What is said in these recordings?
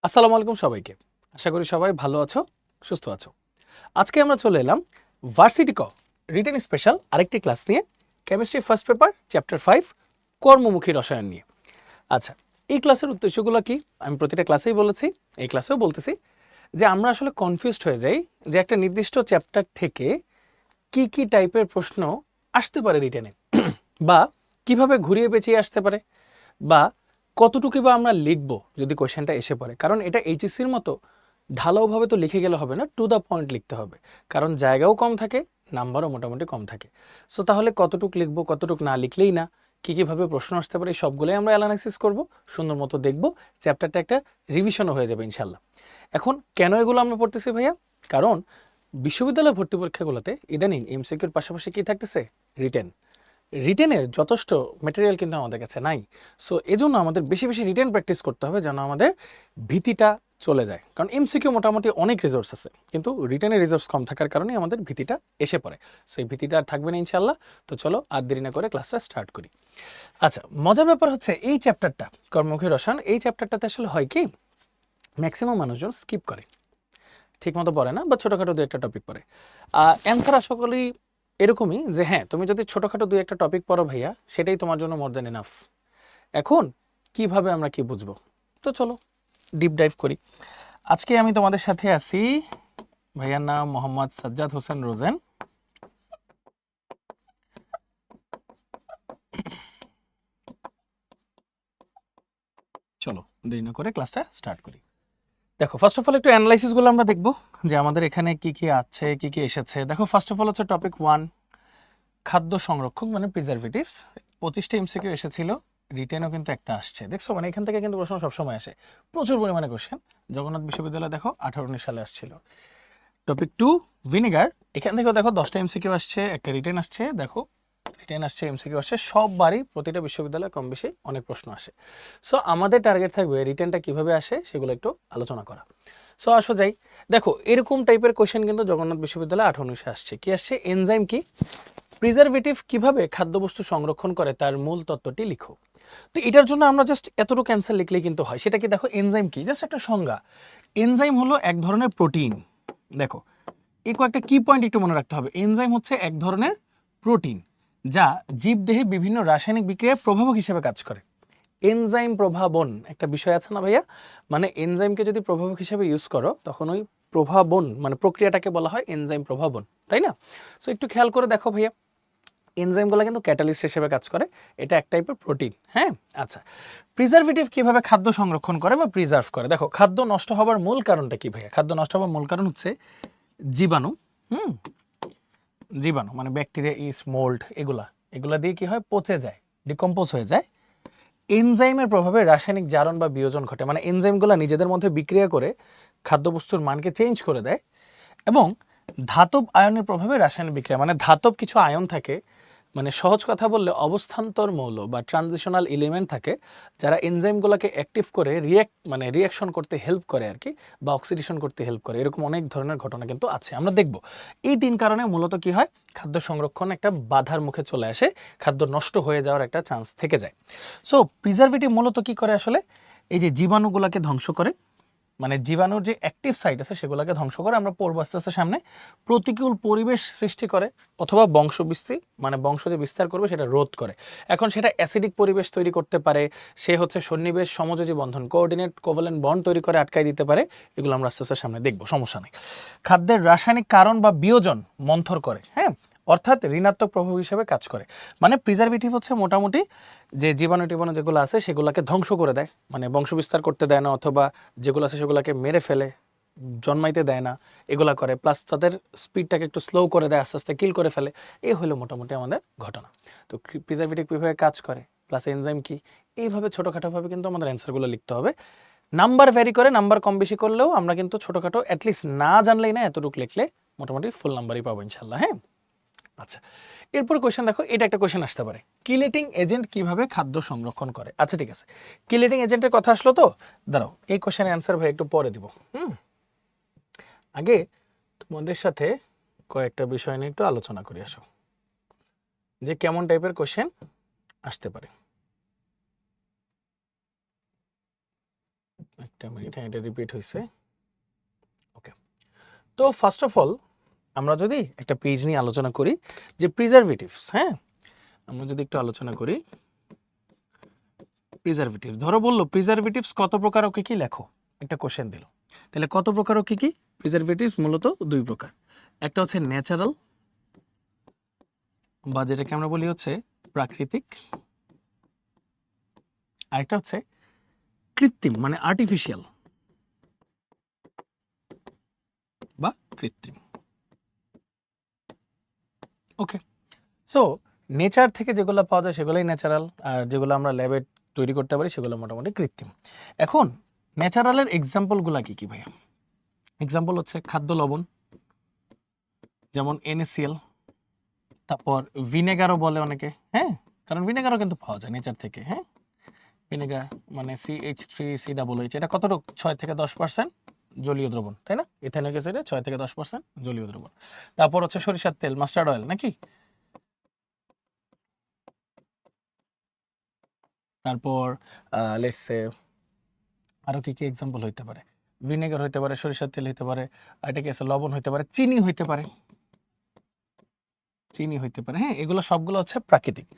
আসসালামু আলাইকুম সবাইকে। আশা করি সবাই ভালো আছো, সুস্থ আছো। আজকে আমরা চলে এলাম ভার্সিটি ক রিটেন স্পেশাল আরেকটি ক্লাস নিয়ে, কেমিস্ট্রি ফার্স্ট পেপার চ্যাপ্টার 5 কর্মমুখী রসায়ন নিয়ে। আচ্ছা, এই ক্লাসের উদ্দেশ্যগুলো কি আমি প্রতিটা ক্লাসেই বলেছি, এই ক্লাসেও বলতেছি যে আমরা আসলে কনফিউজড হয়ে যাই যে একটা নির্দিষ্ট চ্যাপ্টার থেকে কি কি টাইপের প্রশ্ন আসতে পারে রিটেনে বা কিভাবে ঘুরিয়ে পেঁচিয়ে আসতে পারে বা কতটুকু বা আমরা লিখব যদি কোশ্চেনটা এসে পড়ে। কারণ এটা এইচএসসির মতো ঢালাওভাবে তো লিখে গেলে হবে না, টু দ্য পয়েন্ট লিখতে হবে, কারণ জায়গাও কম থাকে, নাম্বারও মোটামুটি কম থাকে। সো তাহলে কতটুকু লিখবো, কতটুকু না লিখলেই না, কীভাবে প্রশ্ন আসতে পারে, সবগুলোই আমরা অ্যানালাইসিস করব, সুন্দর মতো দেখব, চ্যাপ্টারটা একটা রিভিশনও হয়ে যাবে ইনশাল্লাহ। এখন কেন এগুলো আমরা পড়তেছি ভাইয়া? কারণ বিশ্ববিদ্যালয় ভর্তি পরীক্ষাগুলোতে ইদানিং এমসিকিউর পাশাপাশি কী থাকতেছে, রিটেন। রিটেনের যথেষ্ট ম্যাটেরিয়াল কিন্তু আমাদের কাছে নাই। সো এজন্য আমাদের বেশি বেশি রিটেন প্র্যাকটিস করতে হবে যেন আমাদের ভীতিটা চলে যায়। কারণ এমসিকিউ মোটামুটি অনেক রিসোর্স আছে, কিন্তু রিটেনের রিসোর্স কম থাকার কারণে আমাদের ভীতিটা এসে পড়ে। সো এই ভীতিটা আর থাকবে না ইনশাল্লাহ। তো চলো আর দেরি না করে ক্লাসটা স্টার্ট করি। আচ্ছা, মজার ব্যাপার হচ্ছে এই চ্যাপ্টারটা কর্মমুখী রসায়ন, এই চ্যাপ্টারটাতে আসলে হয় কি, ম্যাক্সিমাম মানুষজন স্কিপ করে, ঠিকমতো পড়ে না বা ছোটোখাটো দু একটা টপিক পড়ে। অ্যান্সার আশা করি এরকমই যে হ্যাঁ, তুমি যদি ছোটোখাটো দুই একটা টপিক পড়ো ভাইয়া, সেটাই তোমার জন্য মোর দ্যান এনাফ। এখন কিভাবে আমরা কি বুঝবো, তো চলো ডিপ ডাইভ করি। আজকে আমি তোমাদের সাথে আছি, ভাইয়ার নাম মোহাম্মদ সাজ্জাদ হোসেন রোজেন। চলো দেরি না করে ক্লাসটা স্টার্ট করি। দেখো, ফার্স্ট অফ অল একটু অ্যানালাইসিসগুলো আমরা দেখবো যে আমাদের এখানে কি কি আছে, কি কি এসেছে। দেখো, ফার্স্ট অফ অল হচ্ছে টপিক 1, খাদ্য সংরক্ষক মানে প্রিজারভেটিভস। 25টা এমসিকিউ এসেছিল, রিটেনও কিন্তু একটা আসছে। দেখছো, মানে এখান থেকে কিন্তু প্রশ্ন সবসময় আসে, প্রচুর পরিমাণে কোশ্চেন। জগন্নাথ বিশ্ববিদ্যালয় দেখো 18-19 সালে আসছিল। Topic 2, vinegar. এখান থেকেও দেখো 10টা এমসিকিউ আসছে, একটা রিটেন আসছে। দেখো, রিটেন আসছে, এমসিকিউ আসছে, সববারই প্রতিটা বিশ্ববিদ্যালয়ে কম বেশি অনেক প্রশ্ন আসে। সো আমাদের টার্গেট থাকবে রিটেনটা কিভাবে আসে সেগুলো একটু আলোচনা করা। সো আসো যাই। দেখো, এরকম টাইপের কোশ্চেন কিন্তু জগন্নাথ বিশ্ববিদ্যালয়ে 18-19 আসছে। কি আসছে? এনজাইম কি, প্রিজারভেটিভ কিভাবে খাদ্যবস্তু সংরক্ষণ করে তার মূল তত্ত্বটি লিখো। তো এটার জন্য আমরা জাস্ট এতটুকু অ্যান্সার লিখলেই কিন্তু হয়। সেটা কি? দেখো, এনজাইম কি, জাস্ট একটা সংজ্ঞা। এনজাইম হলো এক ধরনের প্রোটিন। দেখো, এই কয়েকটা কি পয়েন্ট একটু মনে রাখতে হবে। এনজাইম হচ্ছে এক ধরনের প্রোটিন যা জীবদেহে বিভিন্ন রাসায়নিক বিক্রিয়ায় প্রভাবক হিসেবে কাজ করে। এনজাইম প্রভাবন একটা বিষয় আছে না ভাইয়া? মানে এনজাইমকে যদি প্রভাবক হিসেবে ইউজ করো, তখন ওই প্রভাবন মানে প্রক্রিয়াটাকে বলা হয় এনজাইম প্রভাবন, তাই না? সো একটু খেয়াল করে দেখো ভাইয়া, এনজাইমগুলো কিন্তু ক্যাটালিস্ট হিসেবে কাজ করে, এটা এক টাইপের প্রোটিন। হ্যাঁ, আচ্ছা, প্রিজারভেটিভ কিভাবে খাদ্য সংরক্ষণ করে বা প্রিজার্ভ করে। দেখো, খাদ্য নষ্ট হবার মূল কারণটা কি ভাইয়া? খাদ্য নষ্ট হবার মূল কারণ হচ্ছে জীবাণু। হুম, জীবাণু মানে ব্যাকটেরিয়া, ইস্ট, মোল্ড, এগুলা দিয়ে কি হয়, পচে যায়, ডিকম্পোজ হয়ে যায়। এনজাইমের প্রভাবে রাসায়নিক জারণ বা বিয়োজন ঘটে, মানে এনজাইমগুলো নিজেদের মধ্যে বিক্রিয়া করে খাদ্যবস্তুর মানকে চেঞ্জ করে দেয়। এবং ধাতব আয়নের প্রভাবে রাসায়নিক বিক্রিয়া, মানে ধাতব কিছু আয়ন থাকে, মানে সহজ কথা বললে অবস্থান্তর মৌল বা ট্রানজিশনাল এলিমেন্ট থাকে, যারা এনজাইমগুলোকে অ্যাক্টিভ করে রিয়াকশন করতে হেল্প করে আর কি, বা অক্সিডেশন করতে হেল্প করে। এরকম অনেক ধরনের ঘটনা কিন্তু আছে, আমরা দেখব। এই 3 কারণে মূলত কি হয়, খাদ্য সংরক্ষণ একটা বাধার মুখে চলে আসে, খাদ্য নষ্ট হয়ে যাওয়ার একটা চান্স থেকে যায়। সো প্রিজারভেটিভ মূলত কি করে আসলে, এই যে জীবাণুগুলোকে ধ্বংস করে, মানে জীবাণুর যে অ্যাক্টিভ সাইট আছে সেগুলোকে ধ্বংস করে। আমরা পড়বো আস্তে আস্তে সামনে। প্রতিকূল পরিবেশ সৃষ্টি করে অথবা বংশবিস্তার, মানে বংশ যে বিস্তার করবে সেটা রোধ করে। এখন সেটা অ্যাসিডিক পরিবেশ তৈরি করতে পারে, সে হচ্ছে সন্নিবেশ সমযোজী বন্ধন কোঅর্ডিনেট কোভ্যালেন্ট বন্ড তৈরি করে আটকায় দিতে পারে। এগুলো আমরা আস্তে আস্তে সামনে দেখবো, সমস্যা নেই। খাদ্যের রাসায়নিক কারণ বা বিয়োজন মন্থর করে, হ্যাঁ, অর্থাৎ ঋণাত্মক প্রভাব হিসেবে কাজ করে। মানে প্রিজারভেটিভ হচ্ছে মোটামুটি যে জীবাণু টিবাণু যেগুলো আছে সেগুলোকে ধ্বংস করে দেয়, মানে বংশবিস্তার করতে দেয় না, অথবা যেগুলো আছে সেগুলোকে মেরে ফেলে, জন্মাইতে দেয় না, এগুলা করে। প্লাস তাদের স্পিডটাকে একটু স্লো করে দেয়, আস্তে আস্তে কিল করে ফেলে। এই হলো মোটামুটি আমাদের ঘটনা। তো প্রিজারভেটিভ কীভাবে কাজ করে, প্লাস এনজাইম কি, এইভাবে ছোটোখাটোভাবে কিন্তু আমাদের অ্যান্সারগুলো লিখতে হবে। নাম্বার ভ্যারি করে, নাম্বার কম বেশি করলেও আমরা কিন্তু ছোটোখাটো অ্যাটলিস্ট না জানলেই না এতটুকু লিখলে মোটামুটি ফুল নাম্বারই পাবো ইনশাল্লাহ। হ্যাঁ, আচ্ছা, এরপর কোয়েশ্চেন দেখো, এটা একটা কোয়েশ্চেন আসতে পারে, কিলেটিং এজেন্ট কিভাবে খাদ্য সংরক্ষণ করে। আচ্ছা ঠিক আছে, কিলেটিং এজেন্টের কথা আসলো তো, দাঁড়াও এই কোয়েশ্চেনের অ্যান্সার ভাই একটু পরে দিব। আগে তোমাদের সাথে কয়েকটা বিষয় নিয়ে একটু আলোচনা করি, আসো, যে কেমন টাইপের কোয়েশ্চেন আসতে পারে। একটা মিনিট, হ্যাঁ এটা রিপিট হয়েছে। ওকে, তো ফার্স্ট অফ অল আমরা যদি একটা পেজ নিয়ে আলোচনা করি যে প্রিজারভেটিভস, হ্যাঁ আমরা যদি একটু আলোচনা করি প্রিজারভেটিভস, ধরো বললো প্রিজারভেটিভস কত প্রকার ও কি কি লেখো, একটা কোশ্চেন দিল, তাহলে কত প্রকার ও কি কি? প্রিজারভেটিভস মূলত দুই প্রকার, একটা হচ্ছে ন্যাচারাল বা যেটাকে আমরা বলি হচ্ছে প্রাকৃতিক, আরেকটা হচ্ছে কৃত্রিম মানে আর্টিফিশিয়াল বা কৃত্রিম। ওকে, সো নেচার থেকে যেগুলো পাওয়া যায় সেগুলোই ন্যাচারাল, আর যেগুলো আমরা ল্যাবে তৈরি করতে পারি সেগুলো মোটামুটি কৃত্রিম। এখন ন্যাচারালের এক্সাম্পলগুলো কি কি ভাইয়া? এক্সাম্পল হচ্ছে খাদ্য লবণ, যেমন NaCl, তারপর ভিনেগারও বলে অনেকে, হ্যাঁ কারণ ভিনেগারও কিন্তু পাওয়া যায় নেচার থেকে, হ্যাঁ ভিনেগার মানে CH3COOH, এটা কতটুকু 6 থেকে 10% জলীয় দ্রবণ, তাই না? ইথানলিক অ্যাসিডে 6 থেকে 10% জলীয় দ্রবণ। তারপর হচ্ছে সরিষার তেল, মাস্টার্ড অয়েল নাকি, তারপর লেটস সে আরো কি কি এক্সাম্পল হইতে পারে, ভিনেগার হইতে পারে, সরিষার তেল হইতে পারে, এটা কি আছে লবণ হইতে পারে, চিনি হইতে পারে, চিনি হইতে পারে, হ্যাঁ এগুলো সবগুলো হচ্ছে প্রাকৃতিক।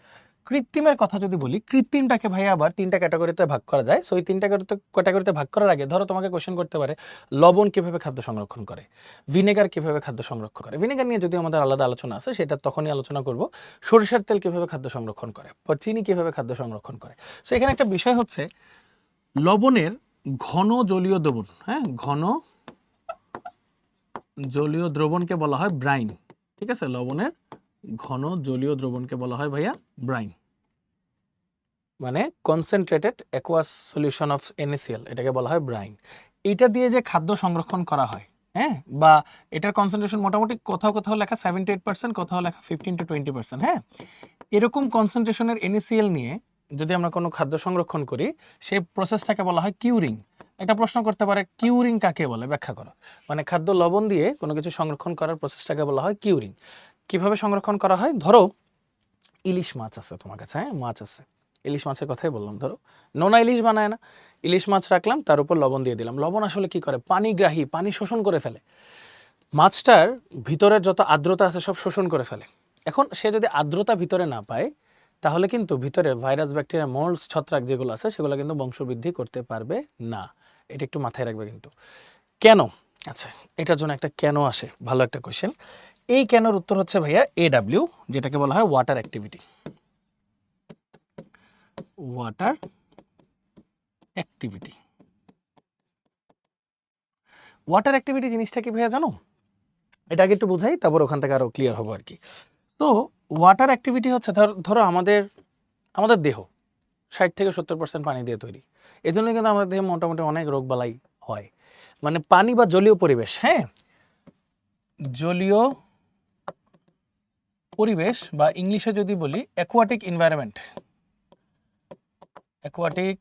কৃত্রিমের কথা যদি বলি, কৃত্রিমটাকে ভাই আবার 3টা ক্যাটাগরিতে ভাগ করা যায়। সো এই 3টা ক্যাটাগরিতে ভাগ করার আগে ধরো তোমাকে কোশ্চেন করতে পারে লবণ কিভাবে খাদ্য সংরক্ষণ করে, ভিনেগার কিভাবে খাদ্য সংরক্ষণ করে। ভিনেগার নিয়ে যদি আমাদের আলাদা আলোচনা আছে সেটা তখনই আলোচনা করব। সরিষার তেল কিভাবে খাদ্য সংরক্ষণ করে, বা চিনি কিভাবে খাদ্য সংরক্ষণ করে। সো এখানে একটা বিষয় হচ্ছে লবণের ঘন জলীয় দ্রবণ, হ্যাঁ ঘন জলীয় দ্রবণকে বলা হয় ব্রাইন, ঠিক আছে? লবণের ঘন জলীয় দ্রবণকে বলা হয় ভাইয়া ব্রাইন, মানে concentrated aqueous solution of NaCl, এটাকে বলা হয় ব্রাইন। এটা দিয়ে যে খাদ্য সংরক্ষণ করা হয়, হ্যাঁ বা এটার কনসেন্ট্রেশন মোটামুটি কোথাও কোথাও লেখা 7 to 8%, কোথাও লেখা 15 to 20%, হ্যাঁ এরকম কনসেন্ট্রেশনের NaCl নিয়ে যদি আমরা কোনো খাদ্য সংরক্ষণ করি সেই প্রসেসটাকে বলা হয় কিউরিং। একটা প্রশ্ন করতে পারে কিউরিং কাকে বলে, ব্যাখ্যা করো। মানে খাদ্য লবণ দিয়ে কোনো কিছু সংরক্ষণ করার প্রসেসটাকে বলা হয় কিউরিং। কিভাবে সংরক্ষণ করা হয়, ধরো ইলিশ মাছ আছে তোমার কাছে, হ্যাঁ মাছ আছে, ইলিশ মাছের কথাই বললাম, ধরো নোনা ইলিশ বানায় না, ইলিশ মাছ রাখলাম, তার উপর লবণ দিয়ে দিলাম। লবণ আসলে কি করে, পানিগ্রাহী, পানি শোষণ করে ফেলে, মাছটার ভিতরের যত আর্দ্রতা আছে সব শোষণ করে ফেলে। এখন সে যদি আর্দ্রতা ভিতরে না পায় তাহলে কিন্তু ভিতরে ভাইরাস, ব্যাকটেরিয়া, মোল্ডস, ছত্রাক যেগুলো আছে সেগুলো কিন্তু বংশবৃদ্ধি করতে পারবে না। এটা একটু মাথায় রাখবে কিন্তু। কেন? আচ্ছা, এটার জন্য একটা কেন আসে, ভালো একটা কোশ্চেন। এই কেনর উত্তর হচ্ছে ভাইয়া AW, যেটাকে বলা হয় water activity. Water activity, water activity জিনিসটা কি ভাইয়া জানো? এটা আগে একটু বুঝাই, তারপর ওখান থেকে আরো ক্লিয়ার হবো আর কি। তো ওয়াটার অ্যাক্টিভিটি হচ্ছে ধরো আমাদের আমাদের দেহ 60 থেকে 70% পানি দিয়ে তৈরি, এই জন্য কিন্তু আমাদের দেহে মোটামুটি অনেক রোগবালাই হয়। মানে পানি বা জলীয় পরিবেশ, হ্যাঁ জলীয় পরিবেশ বা ইংলিশে যদি বলি অ্যাকুয়াটিক এনভায়রনমেন্ট, অ্যাকুয়াটিক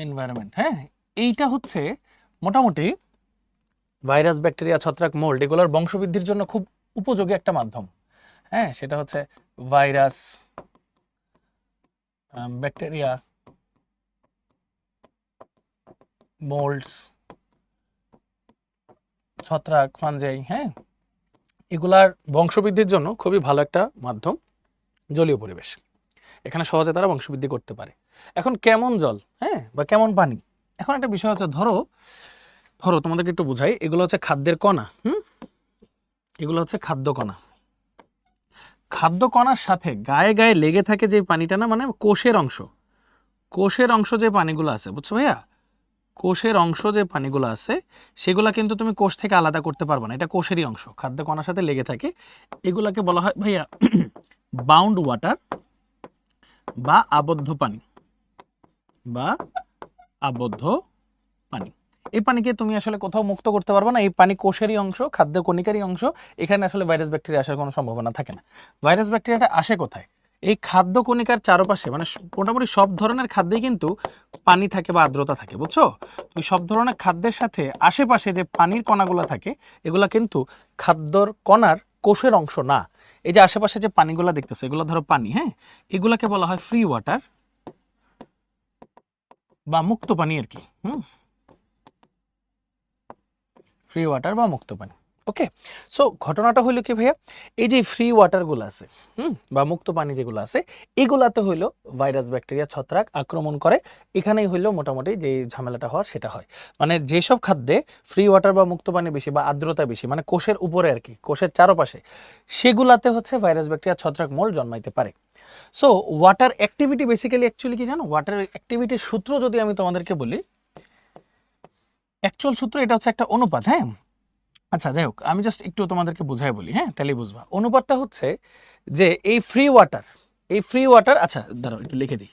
এনভায়রনমেন্ট, হ্যাঁ এইটা হচ্ছে মোটামুটি ভাইরাস, ব্যাকটেরিয়া, ছত্রাক, মোল্ড এগুলোর বংশবৃদ্ধির জন্য খুব উপযোগী একটা মাধ্যম। হ্যাঁ সেটা হচ্ছে ভাইরাস, ব্যাকটেরিয়া, মোল্ডস, ছত্রাক, ফানজাই, হ্যাঁ এগুলার বংশবৃদ্ধির জন্য খুবই ভালো একটা মাধ্যম জলীয় পরিবেশ। এখানে সহজে তারা বংশবৃদ্ধি করতে পারে। এখন কেমন জল, হ্যাঁ বা কেমন পানি, এখন একটা বিষয় হচ্ছে ধরো ধরো তোমাদেরকে একটু বুঝাই, এগুলো হচ্ছে খাদ্যের কণা, এগুলো হচ্ছে খাদ্য কণা। খাদ্য কণার সাথে গায়ে গায়ে লেগে থাকে যে পানিটা, না মানে কোষের অংশ, কোষের অংশ যে পানিগুলো আছে, বুঝছো ভাইয়া, কোষের অংশ যে পানিগুলো আছে সেগুলা কিন্তু তুমি কোষ থেকে আলাদা করতে পারবে না, এটা কোষেরই অংশ, খাদ্য কণার সাথে লেগে থাকে। এগুলাকে বলা হয় ভাইয়া বাউন্ড ওয়াটার বা আবদ্ধ পানি, বা আবদ্ধ পানি। এই পানিকে তুমি আসলে কোথাও মুক্ত করতে পারবে না, এই পানি কোষেরই অংশ, খাদ্য কণিকারই অংশ, এখানে আসলে ভাইরাস, ব্যাকটেরিয়া আসার কোনো সম্ভাবনা থাকে না। ভাইরাস, ব্যাকটেরিয়াটা আসে কোথায়, এই খাদ্য কণিকার চারপাশে, মানে মোটামুটি সব ধরনের খাদ্যেই কিন্তু পানি থাকে বা আর্দ্রতা থাকে, বুঝছো? ওই সব ধরনের খাদ্যের সাথে আশেপাশে যে পানির কণাগুলো থাকে এগুলা কিন্তু খাদ্যর কণার কোষের অংশ না। এই যে আশেপাশে যে পানিগুলো দেখতেছো এগুলো ধরো পানি, হ্যাঁ এগুলাকে বলা হয় ফ্রি ওয়াটার বা মুক্ত পানি আর কি, ফ্রি ওয়াটার বা মুক্ত পানি। ওকে, সো ঘটনাটা হইলো কি ভাইয়া, এই যে ফ্রি ওয়াটারগুলো আছে বা মুক্ত পানি যেগুলো আছে, এগুলাতে হইলো ভাইরাস ব্যাকটেরিয়া ছত্রাক আক্রমণ করে। এখানেই হইলো মোটামুটি যে ঝামেলাটা হওয়ার সেটা হয়। মানে যেসব খাদ্যে ফ্রি ওয়াটার বা মুক্ত পানি বেশি বা আর্দ্রতা বেশি, মানে কোষের উপরে আর কি, কোষের চারপাশে, সেগুলাতে হচ্ছে ভাইরাস ব্যাকটেরিয়া ছত্রাক মোল জন্মাইতে পারে। So water activity basically actually কি জানো, ওয়াটার অ্যাক্টিভিটির সূত্র যদি আমি তোমাদেরকে বলি, অ্যাকচুয়াল সূত্র এটা হচ্ছে একটা অনুপাত। হ্যাঁ, আচ্ছা যাই হোক, আমি জাস্ট একটু তোমাদেরকে বুঝাই বলি, হ্যাঁ তাহলেই বুঝবা। অনুপাতটা হচ্ছে যে এই ফ্রি ওয়াটার, আচ্ছা দাঁড়াও একটু লিখে দিই।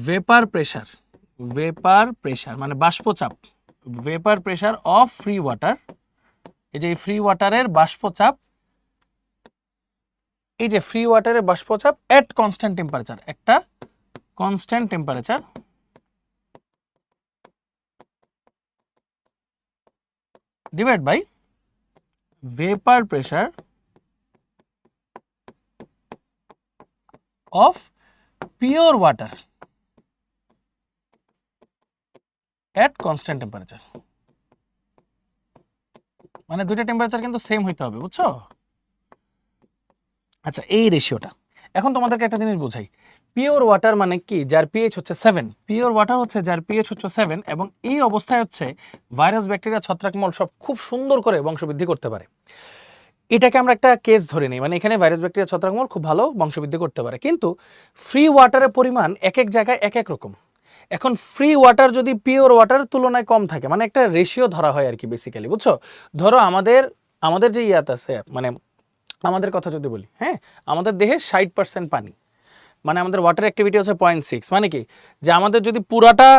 ভেপার প্রেশার মানে বাষ্পচাপ, vapour pressure of free water, এই যে ফ্রি ওয়াটারের বাষ্পচাপ, এই যে ফ্রি ওয়াটারের বাষ্পচাপ এট কনস্ট্যান্ট টেম্পারেচার, একটা constant temperature divide by vapour pressure of pure water at constant temperature. মানে দুইটা টেম্পারেচার কিন্তু সেম হইতে হবে, বুঝছো? আচ্ছা, এই রেশিওটা এখন তোমাদেরকে একটা জিনিস বোঝাই। পিওর ওয়াটার মানে কি, যার পিএইচ হচ্ছে 7, পিওর ওয়াটার হচ্ছে যার পিএইচ হচ্ছে 7, এবং এই অবস্থায় হচ্ছে ভাইরাস ব্যাকটেরিয়া ছত্রাকমল সব খুব সুন্দর করে বংশবৃদ্ধি করতে পারে। এটাকে আমরা একটা কেস ধরে নিই, মানে এখানে ভাইরাস ব্যাকটেরিয়া ছত্রাকমল খুব ভালো বংশবৃদ্ধি করতে পারে, কিন্তু ফ্রি ওয়াটারের পরিমাণ এক এক জায়গায় এক এক রকম। এখন ফ্রি ওয়াটার যদি পিওর ওয়াটারের তুলনায় কম থাকে, মানে একটা রেশিও ধরা হয় আর কি বেসিক্যালি, বুঝছো? ধরো আমাদের আমাদের যে ইয়াত আছে, মানে আমাদের কথা যদি বলি, হ্যাঁ আমাদের দেহে 60% পানি, মানে আমাদের ওয়াটার অ্যাক্টিভিটি হচ্ছে 0.6, মানে কি যে আমাদের যদি পুরাটা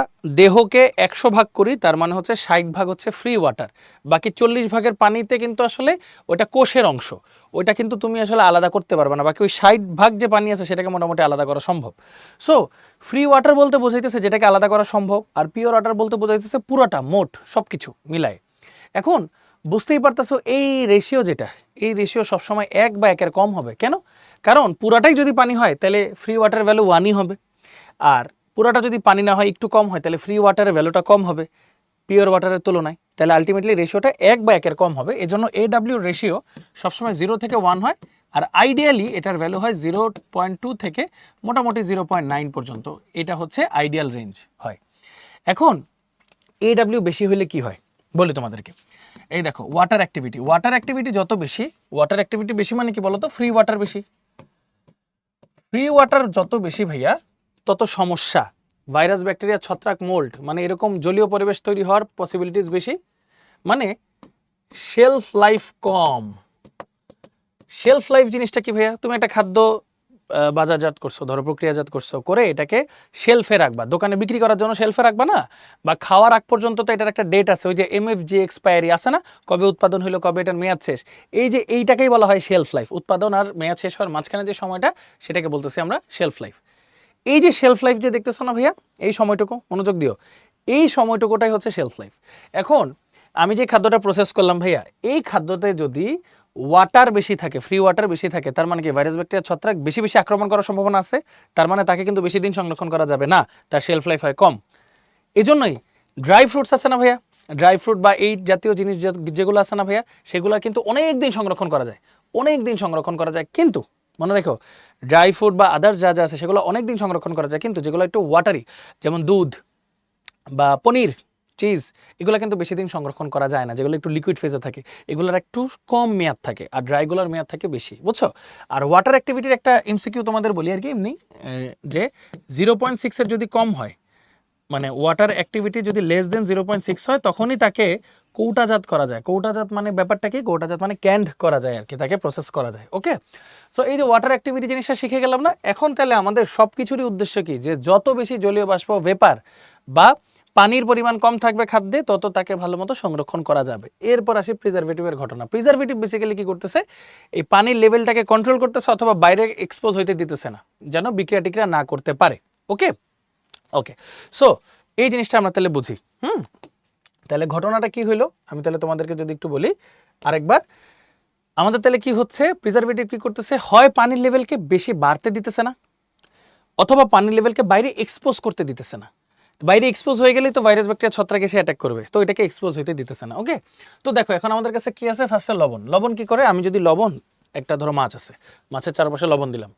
দেহকে 100 ভাগ করি, তার মানে হচ্ছে 60 ভাগ হচ্ছে ফ্রি ওয়াটার, বাকি 40 ভাগের পানিতে কিন্তু আসলে ওইটা কোষের অংশ, ওইটা কিন্তু তুমি আসলে আলাদা করতে পারবে না, বাকি ওই 60 ভাগ যে পানি আছে সেটাকে মোটামুটি আলাদা করা সম্ভব। সো ফ্রি ওয়াটার বলতে বোঝাইতেছে যেটাকে আলাদা করা সম্ভব, আর পিওর ওয়াটার বলতে বোঝাইতেছে পুরাটা মোট সব কিছু মিলায়। এখন বুঝতেই পারতেছো এই রেশিও যেটা, এই রেশিও সবসময় 1 বা 1-এর কম হবে। কেন? কারণ পুরাটাই যদি পানি হয় তাহলে ফ্রি ওয়াটার ভ্যালু 1ই হবে, আর পুরাটা যদি পানি না হয় একটু কম হয় তাহলে ফ্রি ওয়াটারের ভ্যালুটা কম হবে পিওর ওয়াটারের তুলনায়, তাহলে আলটিমেটলি রেশিওটা 1 বা 1-এর কম হবে। এজন্য AW রেশিও সবসময় 0 থেকে 1 হয়, আর আইডিয়ালি এটার ভ্যালু হয় 0.2 থেকে মোটামুটি 0.9 পর্যন্ত, এটা হচ্ছে আইডিয়াল রেঞ্জ হয়। এখন AW বেশি হলে কি হয় বলি তোমাদেরকে। এই দেখো, ওয়াটার অ্যাক্টিভিটি যত বেশি, ওয়াটার অ্যাক্টিভিটি বেশি মানে কি বলতো, ফ্রি ওয়াটার বেশি, ফ্রি ওয়াটার যত বেশি ভাইয়া তত সমস্যা, ভাইরাস ব্যাকটেরিয়া ছত্রাক মোল্ড, মানে এরকম জলীয় পরিবেশ তৈরি হওয়ার পসিবিলিটিস বেশি, মানে শেলফ লাইফ কম। শেলফ লাইফ জিনিসটা কি ভাইয়া, তুমি একটা খাদ্য বাজারজাত করছো, ধরো প্রক্রিয়াজাত করছো, করে এটাকে শেলফে রাখবা, দোকানে বিক্রি করার জন্য শেলফে রাখবা না, বা খাওয়ার আগ পর্যন্ত তো এটার একটা ডেট আছে, ওই যে MFG এক্সপায়ারি আছে না, কবে উৎপাদন হলো, কবে এটার মেয়াদ শেষ, এই যে এইটাকেই বলা হয় শেলফ লাইফ। উৎপাদন আর মেয়াদ শেষ হওয়ার মাঝখানে যে সময়টা, সেটাকে বলতেছি আমরা শেলফ লাইফ। এই যে শেলফ লাইফ যে দেখতেছো না ভাইয়া, এই সময়টুকু মনোযোগ দিও, এই সময়টুকুটাই হচ্ছে শেলফ লাইফ। এখন আমি যে খাদ্যটা প্রসেস করলাম ভাইয়া, এই খাদ্যতে যদি ওয়াটার বেশি থাকে, ফ্রি ওয়াটার বেশি থাকে, তার মানে কি ভাইরাস ব্যাকটেরিয়া ছত্রাক বেশি বেশি আক্রমণ করার সম্ভাবনা আছে, তার মানে তাকে কিন্তু বেশি দিন সংরক্ষণ করা যাবে না, তার শেলফ লাইফ হয় কম। এজন্যই ড্রাই ফ্রুটস আছে না ভাইয়া, ড্রাই ফ্রুট বা এই জাতীয় জিনিস যেগুলো আছে না ভাইয়া, সেগুলো কিন্তু অনেক দিন সংরক্ষণ করা যায়, অনেক দিন সংরক্ষণ করা যায়, কিন্তু মনে রেখো ড্রাই ফ্রুট বা আদার্স যা যা আছে সেগুলো অনেক দিন সংরক্ষণ করা যায়, কিন্তু যেগুলো একটু ওয়াটারি, যেমন দুধ বা পনির, চিজ, এগুলো কিন্তু বেশি দিন সংরক্ষণ করা যায় না, যেগুলো একটু লিকুইড ফেজে থাকে, এগুলোর একটু কম মেয়াদ থাকে, আর ড্রাইগুলোর মেয়াদ থাকে বেশি, বুঝছো? আর ওয়াটার অ্যাক্টিভিটির একটা MCQ তোমাদের বলি আর কি এমনি, যে 0.6-এর যদি কম হয়, মানে ওয়াটার অ্যাক্টিভিটি যদি লেস দেন 0.6 হয়, তখনই তাকে কৌটাজাত করা যায়। কৌটাজাত মানে ব্যাপারটা কি, কৌটাজাত মানে ক্যান্ড করা যায় আর কি, তাকে প্রসেস করা যায়। ওকে, সো এই যে ওয়াটার অ্যাক্টিভিটি জিনিসটা শিখে গেলাম না, এখন তাহলে আমাদের সব কিছুরই উদ্দেশ্য কি, যে যত বেশি জলীয় বাষ্প ভেপার বা পানির পরিমাণ কম থাকবে খাদ্যে, তত তাকে ভালো মতো সংরক্ষণ করা যাবে। এরপর আসি প্রিজারভেটিভের ঘটনা। প্রিজারভেটিভ বেসিক্যালি কি করতেছে, এই পানির লেভেলটাকে কন্ট্রোল করতেছে, অথবা বাইরে এক্সপোজ হইতে দিতেছে না, যেন বিক্রিয়া টিক্রিয়া না করতে পারে। ওকে ওকে, সো এই জিনিসটা আমরা তাহলে বুঝি। তাহলে ঘটনাটা কি হইলো, আমি তাহলে তোমাদেরকে যদি একটু বলি আরেকবার, আমাদের তাহলে কি হচ্ছে, প্রিজারভেটিভ কি করতেছে, হয় পানির লেভেলকে বেশি বাড়তে দিতেছে না, অথবা পানির লেভেলকে বাইরে এক্সপোজ করতে দিতেছে না। বাইরে এক্সপোজ হয়ে গেলেই তো ভাইরাস ব্যাকটেরিয়া ছত্রাক এসে অ্যাটাক করবে, তো এটাকে এক্সপোজ হইতে দিতেছে না। ওকে, তো দেখো এখন আমাদের কাছে কি আছে, ফার্স্টে লবণ। লবণ কি করে, আমি যদি লবণ, একটা ধরো মাছ আছে, মাছের চারপাশে লবণ দিলাম,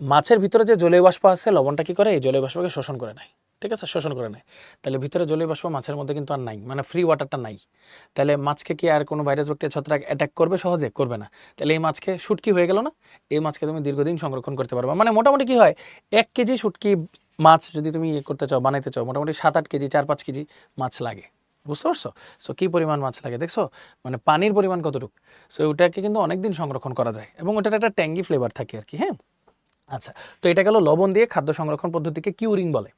মাছের ভিতরে যে জলীয় বাষ্প আছে লবণটা কি করে, এই জলীয় বাষ্পকে শোষণ করে নেয়। ঠিক আছে, শোষণ করে নেয়। তাহলে ভিতরে জলীয় বাষ্প মাছের মধ্যে কিন্তু আর নাই, মানে ফ্রি ওয়াটারটা নাই। তাহলে মাছকে কি আর কোনো ভাইরাস ব্যাকটেরিয়া ছত্রাক অ্যাটাক করবে সহজে? করবে না। তাহলে এই মাছকে শুটকি হয়ে গেল না, এই মাছকে তুমি দীর্ঘদিন সংরক্ষণ করতে পারবে। মানে মোটামুটি কি হয়, 1 কেজি শুটকি মাছ যদি তুমি ইয়ে করতে চাও, বানাইতে চাও, মোটামুটি 7-8 কেজি, 4-5 কেজি মাছ লাগে। বুঝতে পারছো? সো কী পরিমাণ মাছ লাগে দেখছো, মানে পানির পরিমাণ কতটুকু। সো ওটাকে কিন্তু অনেকদিন সংরক্ষণ করা যায় এবং ওটার একটা ট্যাঙ্গি ফ্লেভার থাকে আর কি। হ্যাঁ, আচ্ছা, তো এটা গেল লবণ দিয়ে খাদ্য সংরক্ষণ পদ্ধতিকে কিউরিং বলে।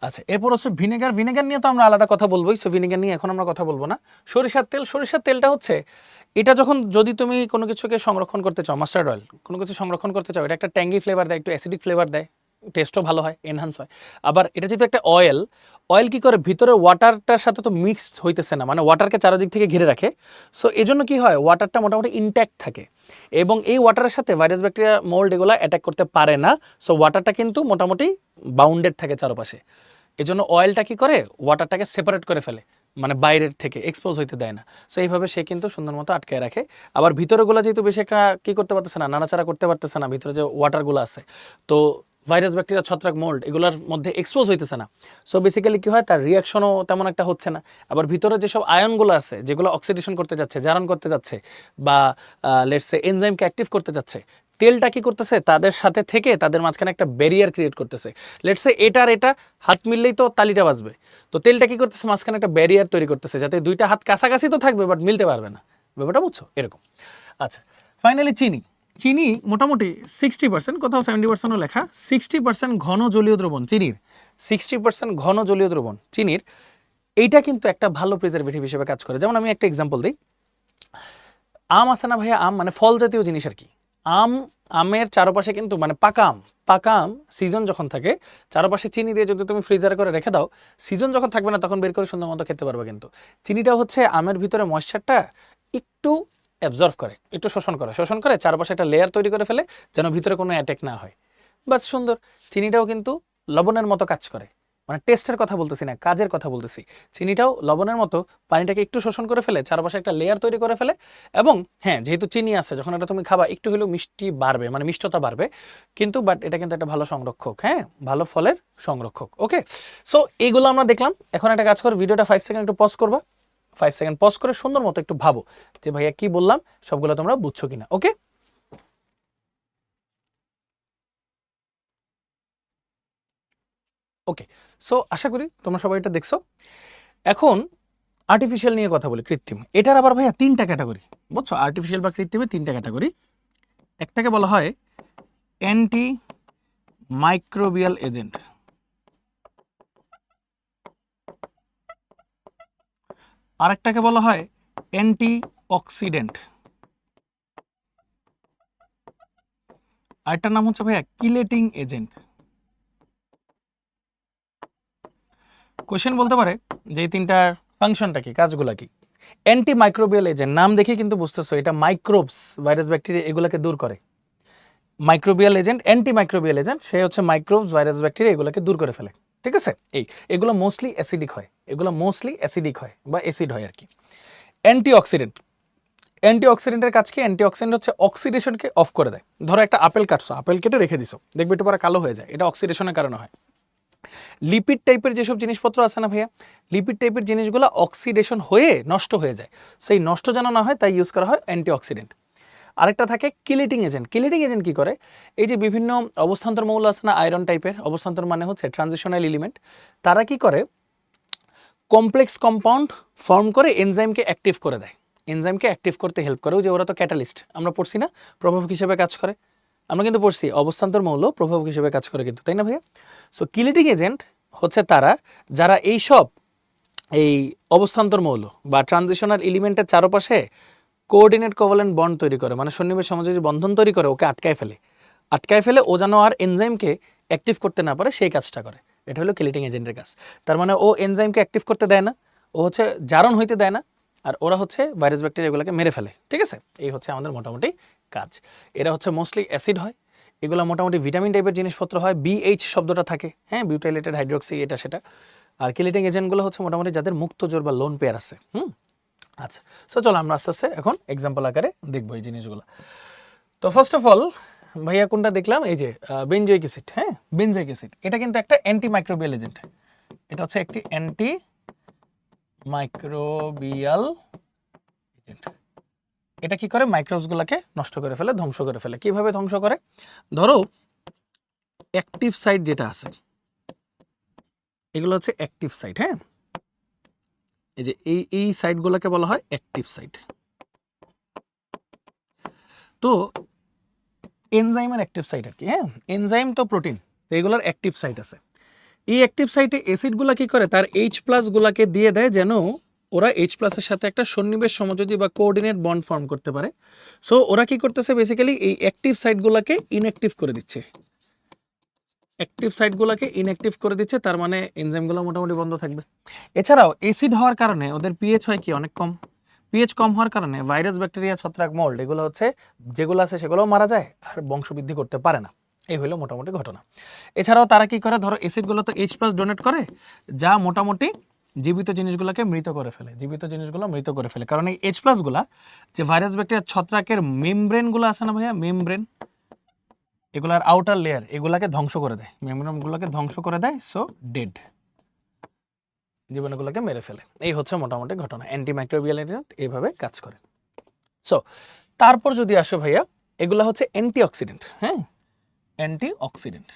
আচ্ছা, এরপর হচ্ছে ভিনেগার। ভিনেগার নিয়ে তো আমরা আলাদা কথা বলবোই, সো ভিনেগার নিয়ে এখন আমরা কথা বলবো না। সরিষার তেল, সরিষার তেলটা হচ্ছে, এটা যখন যদি তুমি কোনো কিছুকে সংরক্ষণ করতে চাও, মাস্টার্ড অয়েল কোনো কিছু সংরক্ষণ করতে চাও, এটা একটা ট্যাঙ্গি ফ্লেভার দেয়, একটু অ্যাসিডিক ফ্লেভার দেয়, টেস্টও ভালো হয়, এনহান্স হয়। আবার এটা যেহেতু একটা অয়েল, অয়েল কি করে, ভিতরে ওয়াটারটার সাথে তো মিক্সড হইতেছে না, মানে ওয়াটারকে চারদিক থেকে ঘিরে রাখে। সো এই জন্য কী হয়, ওয়াটারটা মোটামুটি ইনট্যাক্ট থাকে এবং এই ওয়াটারের সাথে ভাইরাস ব্যাকটেরিয়া মোল্ড এগুলো অ্যাটাক করতে পারে না। সো ওয়াটারটা কিন্তু মোটামুটি বাউন্ডেড থাকে চারপাশে। এই জন্য অয়েলটা কী করে, ওয়াটারটাকে সেপারেট করে ফেলে, মানে বাইরের থেকে এক্সপোজ হইতে দেয় না। সো এইভাবে সে কিন্তু সুন্দর মতো আটকায় রাখে। আবার ভিতরেগুলো যেহেতু বেশি একটা কী করতে পারতেছে না, নাড়াচাড়া করতে পারতেছে না, ভিতরে যে ওয়াটারগুলো আছে, তো ভাইরাস ব্যাকটেরিয়া ছত্রাক মোল্ড এগুলোর মধ্যে এক্সপোজ হইতেছে না। সো বেসিক্যালি কী হয়, তার রিয়াকশনও তেমন একটা হচ্ছে না। আবার ভিতরে যেসব আয়নগুলো আছে, যেগুলো অক্সিডেশন করতে যাচ্ছে, জারণ করতে যাচ্ছে, বা লেটস সে এনজাইমকে অ্যাক্টিভ করতে যাচ্ছে, তেলটা কি করতেছে, তাদের সাথে থেকে তাদের মাঝখানে একটা ব্যারিয়ার ক্রিয়েট করতেছে। লেটস সে এটার এটা হাত মিললেই তো তালিটা বাজবে, তো তেলটা কি করতেছে, মাঝখানে একটা ব্যারিয়ার তৈরি করতেছে, যাতে দুইটা হাত কাছাকাছি তো থাকবে বাট মিলতে পারবে না। ব্যাপারটা বুঝছো এরকম। আচ্ছা, ফাইনালি চিনি। চিনি মোটামুটি 60%, কোথাও 70%ও লেখা, 60% ঘন জলীয় দ্রবণ চিনির, 60% ঘন জলীয় দ্রবণ চিনির, এইটা কিন্তু একটা ভালো প্রিজারভেটিভ হিসেবে কাজ করে। যেমন আমি একটা এক্সাম্পল দিই, আম আছে না ভাইয়া, আম মানে ফল জাতীয় জিনিস আর কি। আমের চারপাশে কিন্তু মানে পাকা আম সিজন যখন থাকে, চারপাশে চিনি দিয়ে যদি তুমি ফ্রিজারে করে রেখে দাও, সিজন যখন থাকবে না তখন বের করে সুন্দর মতো খেতে পারবে। কিন্তু চিনিটা হচ্ছে আমের ভিতরে ময়েশ্চারটা একটু অ্যাবজর্ভ করে, একটু শোষণ করে চারপাশে একটা লেয়ার তৈরি করে ফেলে, যেন ভিতরে কোনো অ্যাটাক না হয়। বাস সুন্দর। চিনিটাও কিন্তু লবণের মতো কাজ করে, মানে টেস্টের কথা বলতেছি না, কাজের কথা বলতেছি। চিনিটাও লবণের মতো পানিটাকে একটু শোষণ করে ফেলে, চারপাশে একটা লেয়ার তৈরি করে ফেলে। এবং হ্যাঁ, যেহেতু চিনি আছে, যখন এটা তুমি খাবা একটু হলেও মিষ্টি বাড়বে, মানে মিষ্টতা বাড়বে। কিন্তু বাট এটা কিন্তু একটা ভালো সংরক্ষক, হ্যাঁ, ভালো ফলের সংরক্ষক। ওকে, সো এইগুলো আমরা দেখলাম। এখন একটা কাজ করো, ভিডিওটা 5 সেকেন্ড একটু পজ করবা, 5 সেকেন্ড পজ করে সুন্দর মতো একটু ভাবো যে ভাইয়া কি বললাম সবগুলো তোমরা বুঝছো কিনা। ওকে, ওকে, সো আশা করি তোমরা সবাই এটা দেখছো। এখন আর্টিফিশিয়াল নিয়ে কথা বলি, কৃত্রিম। এটার আবার ভাইয়া 3টা ক্যাটাগরি, বুঝছো? আর্টিফিশিয়াল বা কৃত্রিমের 3টা ক্যাটাগরি। একটাকে বলা হয় অ্যান্টি মাইক্রোবিয়াল এজেন্ট, আরেকটাকে বলা হয় অ্যান্টি অক্সিডেন্ট, আরেকটার নাম হচ্ছে ভাইয়া কিলেটিং এজেন্ট। কোশ্চেন বলতে পারে যে এই 3টার ফাংশনটা কি, কাজগুলো কি। অ্যান্টি মাইক্রোবিয়াল এজেন্ট, নাম দেখে কিন্তু বুঝতেছো এটা মাইক্রোবস, ভাইরাস ব্যাকটেরিয়া এগুলোকে দূর করে। Microbial agent, anti microbial agent, সে হচ্ছে মাইক্রোবস, ভাইরাস ব্যাকটেরিয়া এগুলোকে দূর করে ফেলে। ঠিক আছে, এগুলো মোস্টলি অ্যাসিডিক হয়, এগুলো মোস্টলি অ্যাসিডিক হয় বা অ্যাসিড হয় আর কি। অ্যান্টি অক্সিডেন্ট, অ্যান্টি অক্সিডেন্টের কাজ কি, অ্যান্টি অক্সিডেন্ট হচ্ছে অক্সিডেশনকে অফ করে দেয়। ধরো একটা আপেল কাটছো, আপেল কেটে রেখে দিছো, দেখবে একটু পরে কালো হয়ে যায়, এটা অক্সিডেশনের কারণে হয়। লিপিড টাইপের যেসব জিনিসপত্র আছে না ভাইয়া, লিপিড টাইপের জিনিসগুলো অক্সিডেশন হয়ে নষ্ট হয়ে যায়, সেই নষ্ট যেন না হয় তাই ইউজ করা হয় অ্যান্টি অক্সিডেন্ট। আরেকটা থাকে কিলেটিং এজেন্ট। কিলেটিং এজেন্ট কি করে, এই যে বিভিন্ন অবস্থান্তর মৌল আছে না, আয়রন টাইপের অবস্থান্তর, মানে হচ্ছে ট্রানজিশনাল এলিমেন্ট, তারা কি করে কমপ্লেক্স কম্পাউন্ড ফর্ম করে এনজাইমকে অ্যাক্টিভ করে দেয়, এনজাইমকে অ্যাক্টিভ করতে হেল্প করে। যে ওরা তো ক্যাটালিস্ট, আমরা পড়ছি না, প্রভাবক হিসেবে কাজ করে, আমরা কিন্তু পড়ছি অবস্থান্তর মৌল প্রভাবক হিসেবে কাজ করে কিন্তু, তাই না ভাইয়া? সো কিলেটিং এজেন্ট হচ্ছে তারা যারা এইসব এই অবস্থান্তর মৌল বা ট্রানজিশনাল এলিমেন্টের চারপাশে কোঅর্ডিনেট কোভালেন্ট বন্ড তৈরি করে, মানে সন্নিবেশ সমাজে যে বন্ধন তৈরি করে, ওকে আটকায় ফেলে ও যেন আর এনজাইমকে অ্যাক্টিভ করতে না পারে, সেই কাজটা করে। এটা হলো কিলেটিং এজেন্টের কাজ। তার মানে ও এনজাইমকে অ্যাক্টিভ করতে দেয় না, ও হচ্ছে জারণ হইতে দেয় না, আর ওরা হচ্ছে ভাইরাস ব্যাকটেরিয়া এগুলোকে মেরে ফেলে। ঠিক আছে, এই হচ্ছে আমাদের মোটামুটি কাজ। এরা হচ্ছে মোস্টলি অ্যাসিড হয়, এগুলো মোটামুটি ভিটামিন টাইপের জিনিসপত্র হয়, বিএইচ শব্দটা থাকে, হ্যাঁ, বিউটাইলেটেড হাইড্রোক্সি এটা সেটা। আর কিলেটিং এজেন্টগুলো হচ্ছে মোটামুটি যাদের মুক্ত জোর বা লোন পেয়ার আছে। আচ্ছা, সো চলো আমরা আস্তে আস্তে এখন এক্সাম্পল আকারে দেখবো এই জিনিসগুলো। তো ফার্স্ট অফ অল ভাইয়া কোনটা দেখলাম, এই যে বেনজোইক অ্যাসিড, হ্যাঁ, বেনজোইক অ্যাসিড এটা কিন্তু একটা অ্যান্টি মাইক্রোবিয়াল এজেন্ট, এটা হচ্ছে একটি অ্যান্টি মাইক্রোবিয়াল এজেন্ট। এটা কি করে, মাইক্রোবসগুলোকে নষ্ট করে ফেলে, ধ্বংস করে ফেলে। কিভাবে ধ্বংস করে, ধরো অ্যাক্টিভ সাইট যেটা আছে, এগুলো হচ্ছে অ্যাক্টিভ সাইট, হ্যাঁ, এই যে এই সাইটগুলোকে বলা হয় অ্যাক্টিভ সাইট। তো এনজাইমের অ্যাক্টিভ সাইট আর কি, হ্যাঁ, এনজাইম তো প্রোটিন, তো এগুলোর অ্যাক্টিভ সাইট আছে। এই অ্যাক্টিভ সাইটে অ্যাসিডগুলো কি করে, তার H+ গুলাকে দিয়ে দেয় যেন ওরা H+ এর সাথে একটা সন্নিবেশ সমযোজী বা কোঅর্ডিনেট বন্ড ফর্ম করতে পারে। সো ওরা কি করতেছে, বেসিক্যালি এই অ্যাক্টিভ সাইটগুলোকে ইনঅ্যাক্টিভ করে দিচ্ছে, অ্যাক্টিভ সাইটগুলোকে ইনঅ্যাক্টিভ করে দিচ্ছে, তার মানে এনজাইমগুলো মোটামুটি বন্ধ থাকবে। এছাড়াও অ্যাসিড হওয়ার কারণে ওদের পিএইচ হয় কি অনেক কম, পিএইচ কম হওয়ার কারণে ভাইরাস, ব্যাকটেরিয়া, ছত্রাক, মোল্ড এগুলো হচ্ছে যেগুলো আছে সেগুলোও মারা যায় আর বংশবৃদ্ধি করতে পারে না। এই হলো মোটামুটি ঘটনা। এছাড়াও তারা কি করে, ধরো অ্যাসিডগুলো তো H+ ডোনেট করে, যা মোটামুটি জীবিত জিনিসগুলোকে মৃত করে ফেলে, জীবিত জিনিসগুলো মৃত করে ফেলে। কারণ এই H+ গুলা যে ভাইরাস, ব্যাকটেরিয়া, ছত্রাকের মেমব্রেনগুলো আছে না ভাইয়া, মেমব্রেন, এগুলার আউটার লেয়ার, এগুলাকে ধ্বংস করে দেয়, মেমব্রেনগুলোকে ধ্বংস করে দেয়, সো ডেড, জীবাণুগুলোকে মেরে ফেলে। এই হচ্ছে মোটামুটি ঘটনা, অ্যান্টিমাইক্রোবিয়াল এজেন্ট এইভাবে কাজ করে। সো তারপর যদি আসো ভাইয়া, এগুলা হচ্ছে অ্যান্টিঅক্সিডেন্ট, হ্যাঁ, অ্যান্টিঅক্সিডেন্ট।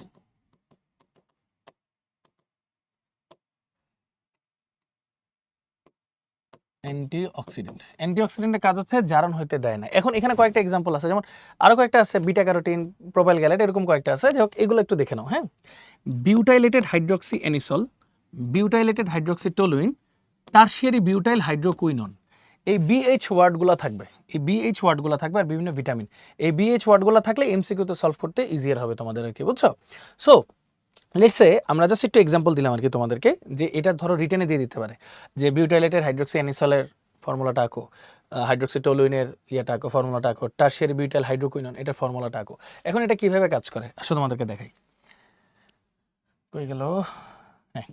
অ্যান্টিঅক্সিডেন্টের কাজ হচ্ছে জারণ হইতে দেয় না। এখন এখানে কয়েকটা এক্সাম্পল আছে, যেমন আরো কয়েকটা আছে, বিটা ক্যারোটিন, প্রোপাইল গ্যালেট, এরকম কয়েকটা আছে, যাই হোক এগুলো একটু দেখে নাও, হ্যাঁ। বিউটাইলেটেড hydroxy anisole, বিউটাইলেটেড hydroxy toluene, tertiary butyl hydroquinone, এই বিএইচ ওয়ার্ডগুলো থাকবে, এই বিএইচ ওয়ার্ডগুলো থাকবে, আর বিভিন্ন ভিটামিন, এই বিএইচ ওয়ার্ডগুলো থাকলে এমসিকিউতে সলভ করতে ইজিয়ার হবে তোমাদের আর কি, বুঝছো? সো লেটস সে আমরা জাস্ট একটু এক্সাম্পল দিলাম আর কি তোমাদেরকে, যে এটা ধরো রিটেনে দিয়ে দিতে পারে যে বিউটাইলেটেড হাইড্রোক্সি অ্যানিসলের ফর্মুলাটা আঁকো, হাইড্রোক্সি টলুইনের ইয়েটা আঁকো, ফর্মুলাটা আঁকো, টারশিয়ারি বিউটাইল হাইড্রোকুইনন এটার ফর্মুলাটা আঁকো। এখন এটা কিভাবে কাজ করে আসলে তোমাদেরকে দেখাই, কই গেল, হ্যাঁ,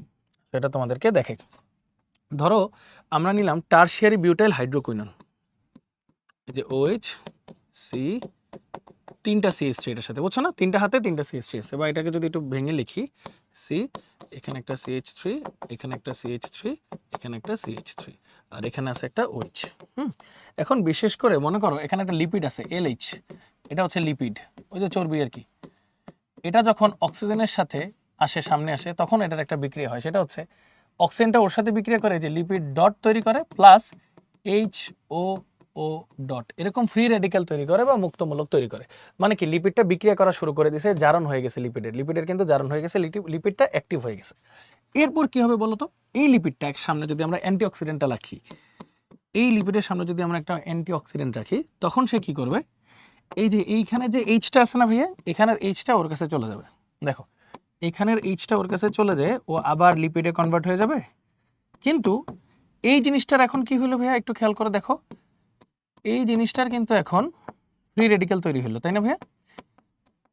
এটা তোমাদেরকে দেখাই। ধরো আমরা নিলাম টারশিয়ারি বিউটাইল হাইড্রোকুইনন, এই যে OH C, তিনটা CH3 এটার সাথে, বুঝছো না, তিনটা হাতে তিনটা CH3 আছে, বা এটাকে যদি একটু ভেঙে লিখি, C, এখানে একটা CH3, এখানে একটা CH3, এখানে একটা CH3, আর এখানে আছে একটা OH। এখন বিশেষ করে মনে করো এখানে একটা লিপিড আছে LH, এটা হচ্ছে লিপিড, ওই যে চর্বি আর কি। এটা যখন অক্সিজেনের সাথে আসে, সামনে আসে, তখন এটার একটা বিক্রিয়া হয়, সেটা হচ্ছে অক্সিজেনটা ওর সাথে বিক্রিয়া করে যে লিপিড ডট তৈরি করে, প্লাস HOO ডট, এরকম ফ্রি রেডিক্যাল তৈরি করে বা মুক্তমূলক তৈরি করে। মানে কি, লিপিডটা বিক্রিয়া করা শুরু করে দিয়েছে, জারণ হয়ে গেছে লিপিডের কিন্তু জারণ হয়ে গেছে, লিপিডটা অ্যাক্টিভ হয়ে গেছে। এরপর কি হবে বলো তো, এই লিপিডটা সামনে যদি আমরা অ্যান্টিঅক্সিডেন্টটা রাখি, এই লিপিডের সামনে যদি আমরা একটা অ্যান্টিঅক্সিডেন্ট রাখি, তখন সে কি করবে, এই যে এইখানে যে Hটা আছে না ভাইয়া, এখানের Hটা ওর কাছে চলে যাবে, দেখো এখানের Hটা ওর কাছে চলে যায়, ও আবার লিপিডে কনভার্ট হয়ে যাবে। কিন্তু এই জিনিসটার এখন কি হলো ভাইয়া, একটু খেয়াল করে দেখো, এই জিনিসটার কিন্তু এখন ফ্রি রেডিক্যাল তৈরি হলো, তাই না ভাইয়া,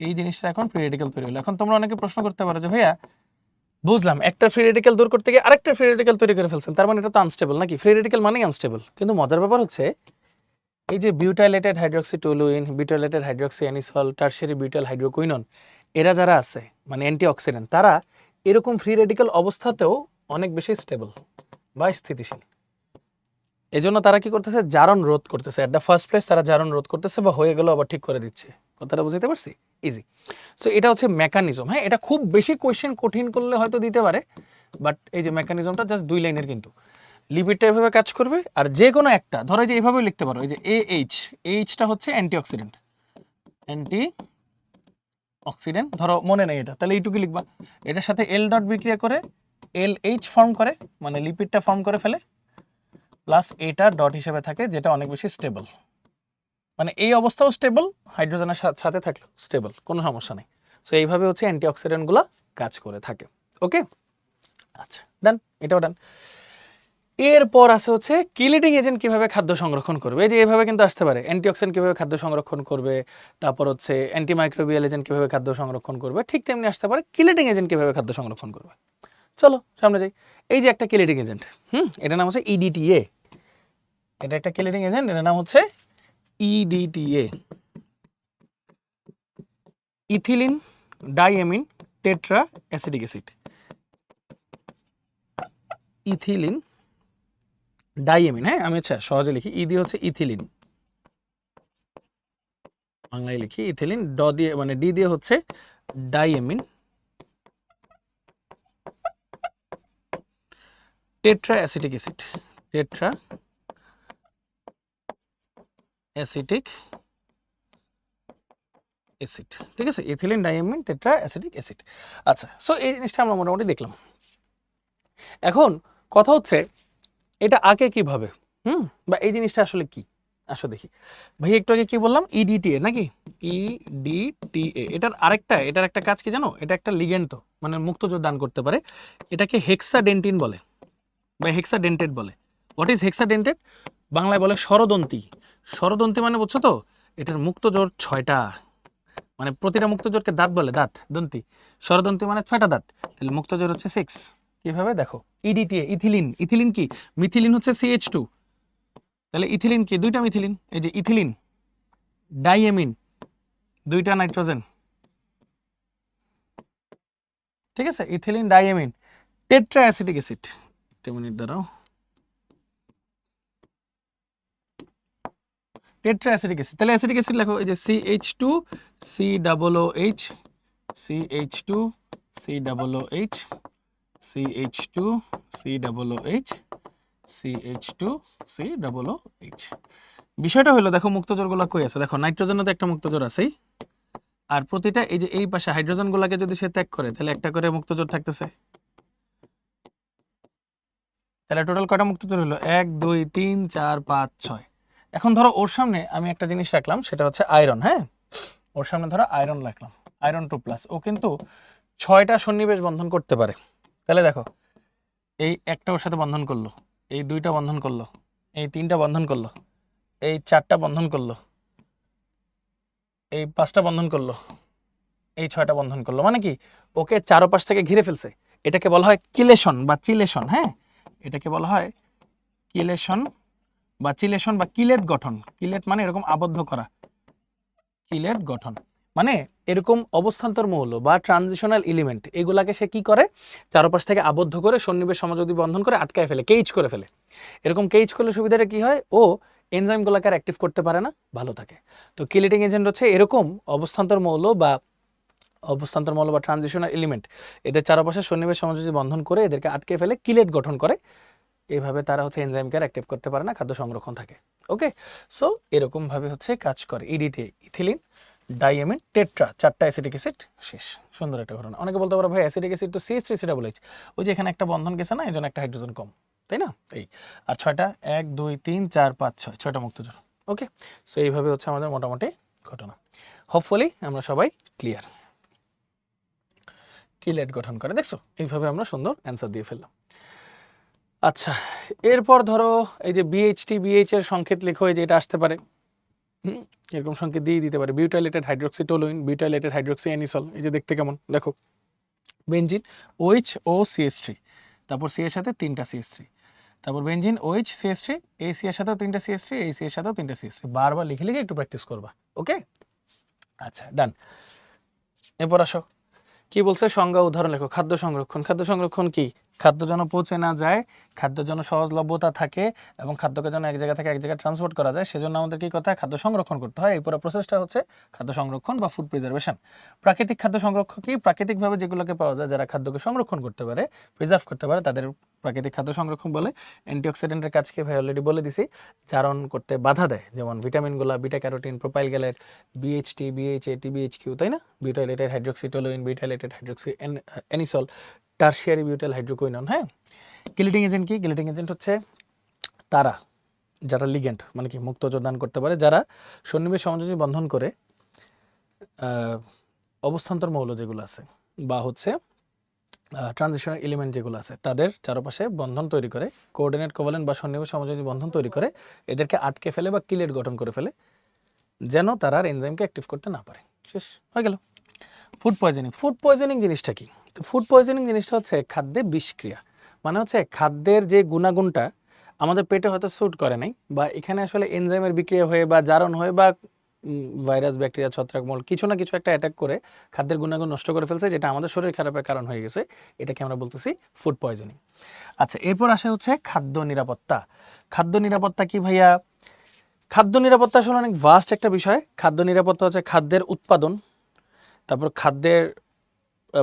এই জিনিসটা এখন ফ্রি রেডিক্যাল তৈরি হলো। এখন তোমরা অনেকে প্রশ্ন করতে পারো যে ভাইয়া বুঝলাম একটা ফ্রি রেডিক্যাল দূর করতে গিয়ে আরেকটা ফ্রি রেডিক্যাল তৈরি করে ফেলছেন, তার মানে এটা তো আনস্টেবল নাকি, ফ্রি রেডিক্যাল মানেই আনস্টেবল। কিন্তু মজার ব্যাপার হচ্ছে এই যে বিউটাইলেটেড hydroxy toluene, বিউটাইলেটেড hydroxy anisole, tertiary butyl hydroquinone, এরা যারা আছে মানে অ্যান্টিঅক্সিডেন্ট, তারা এরকম ফ্রি রেডিক্যাল অবস্থাতেও অনেক বেশি স্টেবল বা স্থিতিশীল। এজন্য তারা কি করতেছে, জারণ রোধ করতেছে, এট দ্য ফার্স্ট প্লেস তারা জারণ রোধ করতেছে, বা হয়ে গেল আবার ঠিক করে দিচ্ছে। কথাটা বুঝতে পারছি, ইজি। সো এটা হচ্ছে মেকানিজম, হ্যাঁ, এটা খুব বেশি কোয়েশ্চেন কঠিন করলে হয়তো দিতে পারে, বাট এই যে মেকানিজমটা জাস্ট 2 লাইনের, কিন্তু লিপিডটা এভাবে কাজ করবে, আর যে কোনো একটা ধরো যে এইভাবে লিখতে পারো, এই যে এইচটা হচ্ছে অ্যান্টিঅক্সিডেন্ট, অ্যান্টিঅক্সিডেন্ট ধরো মনে নেই এটা, তাহলে এইটুকু লিখবা, এটার সাথে L ডট বিক্রিয়া করে LH ফর্ম করে, মানে লিপিডটা ফর্ম করে ফেলে, প্লাস এটা ডট হিসেবে থাকে, যেটা অনেক বেশি স্টেবল, মানে এই অবস্থাও স্টেবল, হাইড্রোজেনের সাথে থাকলেও স্টেবল, কোনো সমস্যা নেই। সো এইভাবে হচ্ছে অ্যান্টিঅক্সিডেন্টগুলো কাজ করে থাকে। ওকে, আচ্ছা ডান, এটাও ডান। এরপর আছে হচ্ছে কিলেটিং এজেন্ট কিভাবে খাদ্য সংরক্ষণ করবে, এই যে এভাবে কিন্তু আসতে পারে, অ্যান্টিঅক্সিডেন্ট কিভাবে খাদ্য সংরক্ষণ করবে, তারপর হচ্ছে অ্যান্টিমাইক্রোবিয়াল এজেন্ট কিভাবে খাদ্য সংরক্ষণ করবে, ঠিক তেমনি আসতে পারে কিলেটিং এজেন্ট কিভাবে খাদ্য সংরক্ষণ করবে। চলো সামনে যাই। এই যে একটা কিলেটিং এজেন্ট, এটার নাম হচ্ছে ইডিটিএ, এটা একটা কিলেটিং এজেন্ট, এটার নাম হচ্ছে EDTA, ethylene diamine tetra acetic acid. Ethylene diamine, হ্যাঁ আমি আচ্ছা সহজে লিখি, ই দিয়ে হচ্ছে ইথিলিন, বাংলায় লিখি ইথিলিন, ড দিয়ে মানে ডি দিয়ে হচ্ছে diamine, tetra acetic acid, tetra acetic acid, ঠিক আছে, ethylene diamine tetra acetic acid. আচ্ছা, সো এই জিনিসটা আমরা মোটামুটি দেখলাম। এখন কথা হচ্ছে এটা আঁকে কিভাবে, বা এই জিনিসটা আসলে কি, আসো দেখি। ভাই একটু আগে কি বললাম, ইডিটিএ নাকি, ইডিটিএ, এটার একটা কাজ কি জানো, এটা একটা লিগ্যান্ড, তো মানে মুক্তজোর দান করতে পারে, এটাকে হেক্সাডেন্টিন বলে বা হেক্সাডেন্টেড বলে। হোয়াট ইজ হেক্সাডেন্টেড, বাংলায় বলে স্বরদন্তী। স্বরদন্তী মানে বুঝছো তো, এটার মুক্তজোর 6টা, মানে প্রতিটা মুক্তজোরকে দাঁত বলে, দাঁত দন্তি, স্বরদন্তী মানে 6টা দাঁত, তাহলে মুক্তজোর হচ্ছে 6। কিভাবে দেখো, ইডিটিএ, ইথিলিন, ইথিলিন কি, মিথিলিন হচ্ছে CH2, তাহলে ইথিলিন কি, 2টা মিথিলিন, এই যে ইথিলিন, ডাইএমিন 2টা নাইট্রোজেন, ঠিক আছে, ethylene diamine, tetra acetic acid, একটা মিনিট দাঁড়াও, টেট্রা অ্যাসিটিক অ্যাসিড, তাহলে অ্যাসিটিক অ্যাসিড লেখো, এই যে CH2 COOH, CH2 COOH, CH2 COOH, CH2 COOH। বিষয়টা হলো দেখো মুক্তজোরগুলো কই আছে, দেখো নাইট্রোজেনও তো একটা মুক্তজোর আছেই, আর প্রতিটা এই যে এই পাশে হাইড্রোজেনগুলোকে যদি সে ত্যাগ করে তাহলে একটা করে মুক্তজোর থাকতেছে, তাহলে টোটাল কয়টা মুক্তজোর হলো, 1 2 3 4 5 6। এখন ধরো ওর সামনে আমি একটা জিনিস রাখলাম, সেটা হচ্ছে আয়রন, হ্যাঁ, ওর সামনে ধরো আয়রন রাখলাম, আয়রন 2+, ও কিন্তু 6টা সন্নিবেশ বন্ধন করতে পারে। তাহলে দেখো এই একটা ওর সাথে বন্ধন করলো, এই 2টা বন্ধন করলো, এই 3টা বন্ধন করলো, এই 4টা বন্ধন করলো, এই 5টা বন্ধন করলো, এই 6টা বন্ধন করলো, মানে কি ওকে চারপাশ থেকে ঘিরে ফেলছে। এটাকে বলা হয় কিলেশন বা চিলেশন, হ্যাঁ, এটাকে বলা হয় কিলেশন বা চিলেশন বা কিলেট গঠন। কিলেট মানে এরকম আবদ্ধ করা, কিলেট গঠন মানে এরকম অবস্থান্তর মৌল বা ট্রানজিশনাল এলিমেন্ট, এগুলাকে সে কি করে, চারপাশ থেকে আবদ্ধ করে সন্নিবেশ সমযোজী বন্ধন করে আটকায় ফেলে, কেজ করে ফেলে। এরকম কেজ করলে সুবিধাটা কি হয়, ও এনজাইমগুলোকে আর অ্যাক্টিভ করতে পারে না, ভালো থাকে। তো কিলেটিং এজেন্ট হচ্ছে এরকম অবস্থান্তর মৌল বা ট্রানজিশনাল এলিমেন্ট, এদের চারপাশে সন্নিবেশ সমযোজী বন্ধন করে এদেরকে আটকে ফেলে, কিলেট গঠন করে, এইভাবে তারা হচ্ছে এনজাইমকে আর অ্যাক্টিভ করতে পারে না, খাদ্য সংরক্ষণ থাকে। ওকে, সো এরকম ভাবে হচ্ছে কাজ করে ইডিটি, ইথিলিন ডাইএমিন টেট্রা, 4টা অ্যাসিটিক অ্যাসিড, শেষ। সুন্দর একটা ঘটনা। অনেকে বলতে পারো ভাই অ্যাসিটিক অ্যাসিড তো CH3COOH, ওই যে এখানে একটা বন্ধন গেছে না, এই জন্য একটা হাইড্রোজেন কম, তাই না, এই আর 6টা 1 2 3 4 5 6, 6টা মুক্তজোর। ওকে, সো এইভাবে হচ্ছে আমাদের মোটামুটি ঘটনা। হোপফুলি আমরা সবাই ক্লিয়ার, কিলেট গঠন করে, দেখছো এইভাবে আমরা সুন্দর অ্যান্সার দিয়ে ফেললাম। আচ্ছা, এরপর ধরো এই যে BH এর সংকেত লেখো, এই যে এটা আসতে পারে, এরকম সংকেত দিয়ে দিতে পারে, বিউটাইলেটেড হাইড্রোক্সি টলুইন, বিউটাইলেটেড হাইড্রোক্সি অ্যানিসল, এই যে দেখতে কেমন দেখো, বেনজিন OH ও CH3, তারপর C এর সাথে 3টা CH3, তারপর বেনজিন OH CH3, এই C এর সাথেও 3টা CH3, এই C এর সাথেও 3টা CH3, বারবার লিখে লিখে একটু প্র্যাকটিস করবা। ওকে, আচ্ছা ডান। এরপর আসো, কি বলছে, সংজ্ঞা উদাহরণ লেখো। খাদ্য সংরক্ষণ, খাদ্য সংরক্ষণ কি, খাদ্য যেন পচে না যায়, খাদ্য যেন সহজলভ্যতা থাকে এবং খাদ্যকে যেন এক জায়গা থেকে এক জায়গায় ট্রান্সপোর্ট করা যায়, সেজন্য আমাদের কি করতে হয়, খাদ্য সংরক্ষণ করতে হয়। এই পুরো প্রসেসটা হচ্ছে খাদ্য সংরক্ষণ বা ফুড প্রিজার্ভেশন। প্রাকৃতিক খাদ্য সংরক্ষণ কি, প্রাকৃতিকভাবে যেগুলোকে পাওয়া যায়, যারা খাদ্যকে সংরক্ষণ করতে পারে, প্রিজার্ভ করতে পারে, তাদের প্রাকৃতিক খাদ্য সংরক্ষণ বলে। অ্যান্টিঅক্সিডেন্টের কাজকে ভাই অলরেডি বলে দিছি, জারণ করতে বাধা দেয়, যেমন ভিটামিনগুলো, beta carotene, propyl gallate, BHT BHA TBHQ, তাই না, butylated hydroxytoluene, butylated hydroxy anisole, tertiary butyl hydroquinone. হ্যাঁ, কিলেটিং এজেন্ট কি, কিলেটিং এজেন্ট হচ্ছে তারা যারা লিগ্যান্ড মানে কি মুক্তজোর দান করতে পারে, যারা সন্নিবেশ সমযোজী বন্ধন করে অবস্থান্তর মৌল যেগুলো আছে বা হচ্ছে ট্রানজিশনাল এলিমেন্ট যেগুলো আছে তাদের চারপাশে বন্ধন তৈরি করে, কোঅর্ডিনেট কোভালেন্ট বা সন্নিবেশ সমযোজী বন্ধন তৈরি করে এদেরকে আটকে ফেলে বা কিলেট গঠন করে ফেলে, যেন তারা আর এনজাইমকে অ্যাক্টিভ করতে না পারে। শেষ হয়ে গেল। Food poisoning. ফুড পয়জনিং জিনিসটা কি? তো ফুড পয়জনিং জিনিসটা হচ্ছে খাদ্যে বিষক্রিয়া। মানে হচ্ছে খাদ্যের যে গুণাগুণটা আমাদের পেটে হয়তো স্যুট করে নাই, বা এখানে আসলে এনজাইমের বিক্রিয়া হয়ে বা জারণ হয়ে বা ভাইরাস, ব্যাকটেরিয়া, ছত্রাক, মল কিছু না কিছু একটা অ্যাটাক করে খাদ্যের গুণাগুণ নষ্ট করে ফেলছে, যেটা আমাদের শরীর খারাপের কারণ হয়ে গেছে। এটাকে আমরা বলতেছি ফুড পয়জনিং। আচ্ছা, এরপর আসে হচ্ছে খাদ্য নিরাপত্তা। খাদ্য নিরাপত্তা কি ভাইয়া? খাদ্য নিরাপত্তা আসলে অনেক ভাস্ট একটা বিষয়। খাদ্য নিরাপত্তা হচ্ছে খাদ্যের উৎপাদন, তারপর খাদ্যের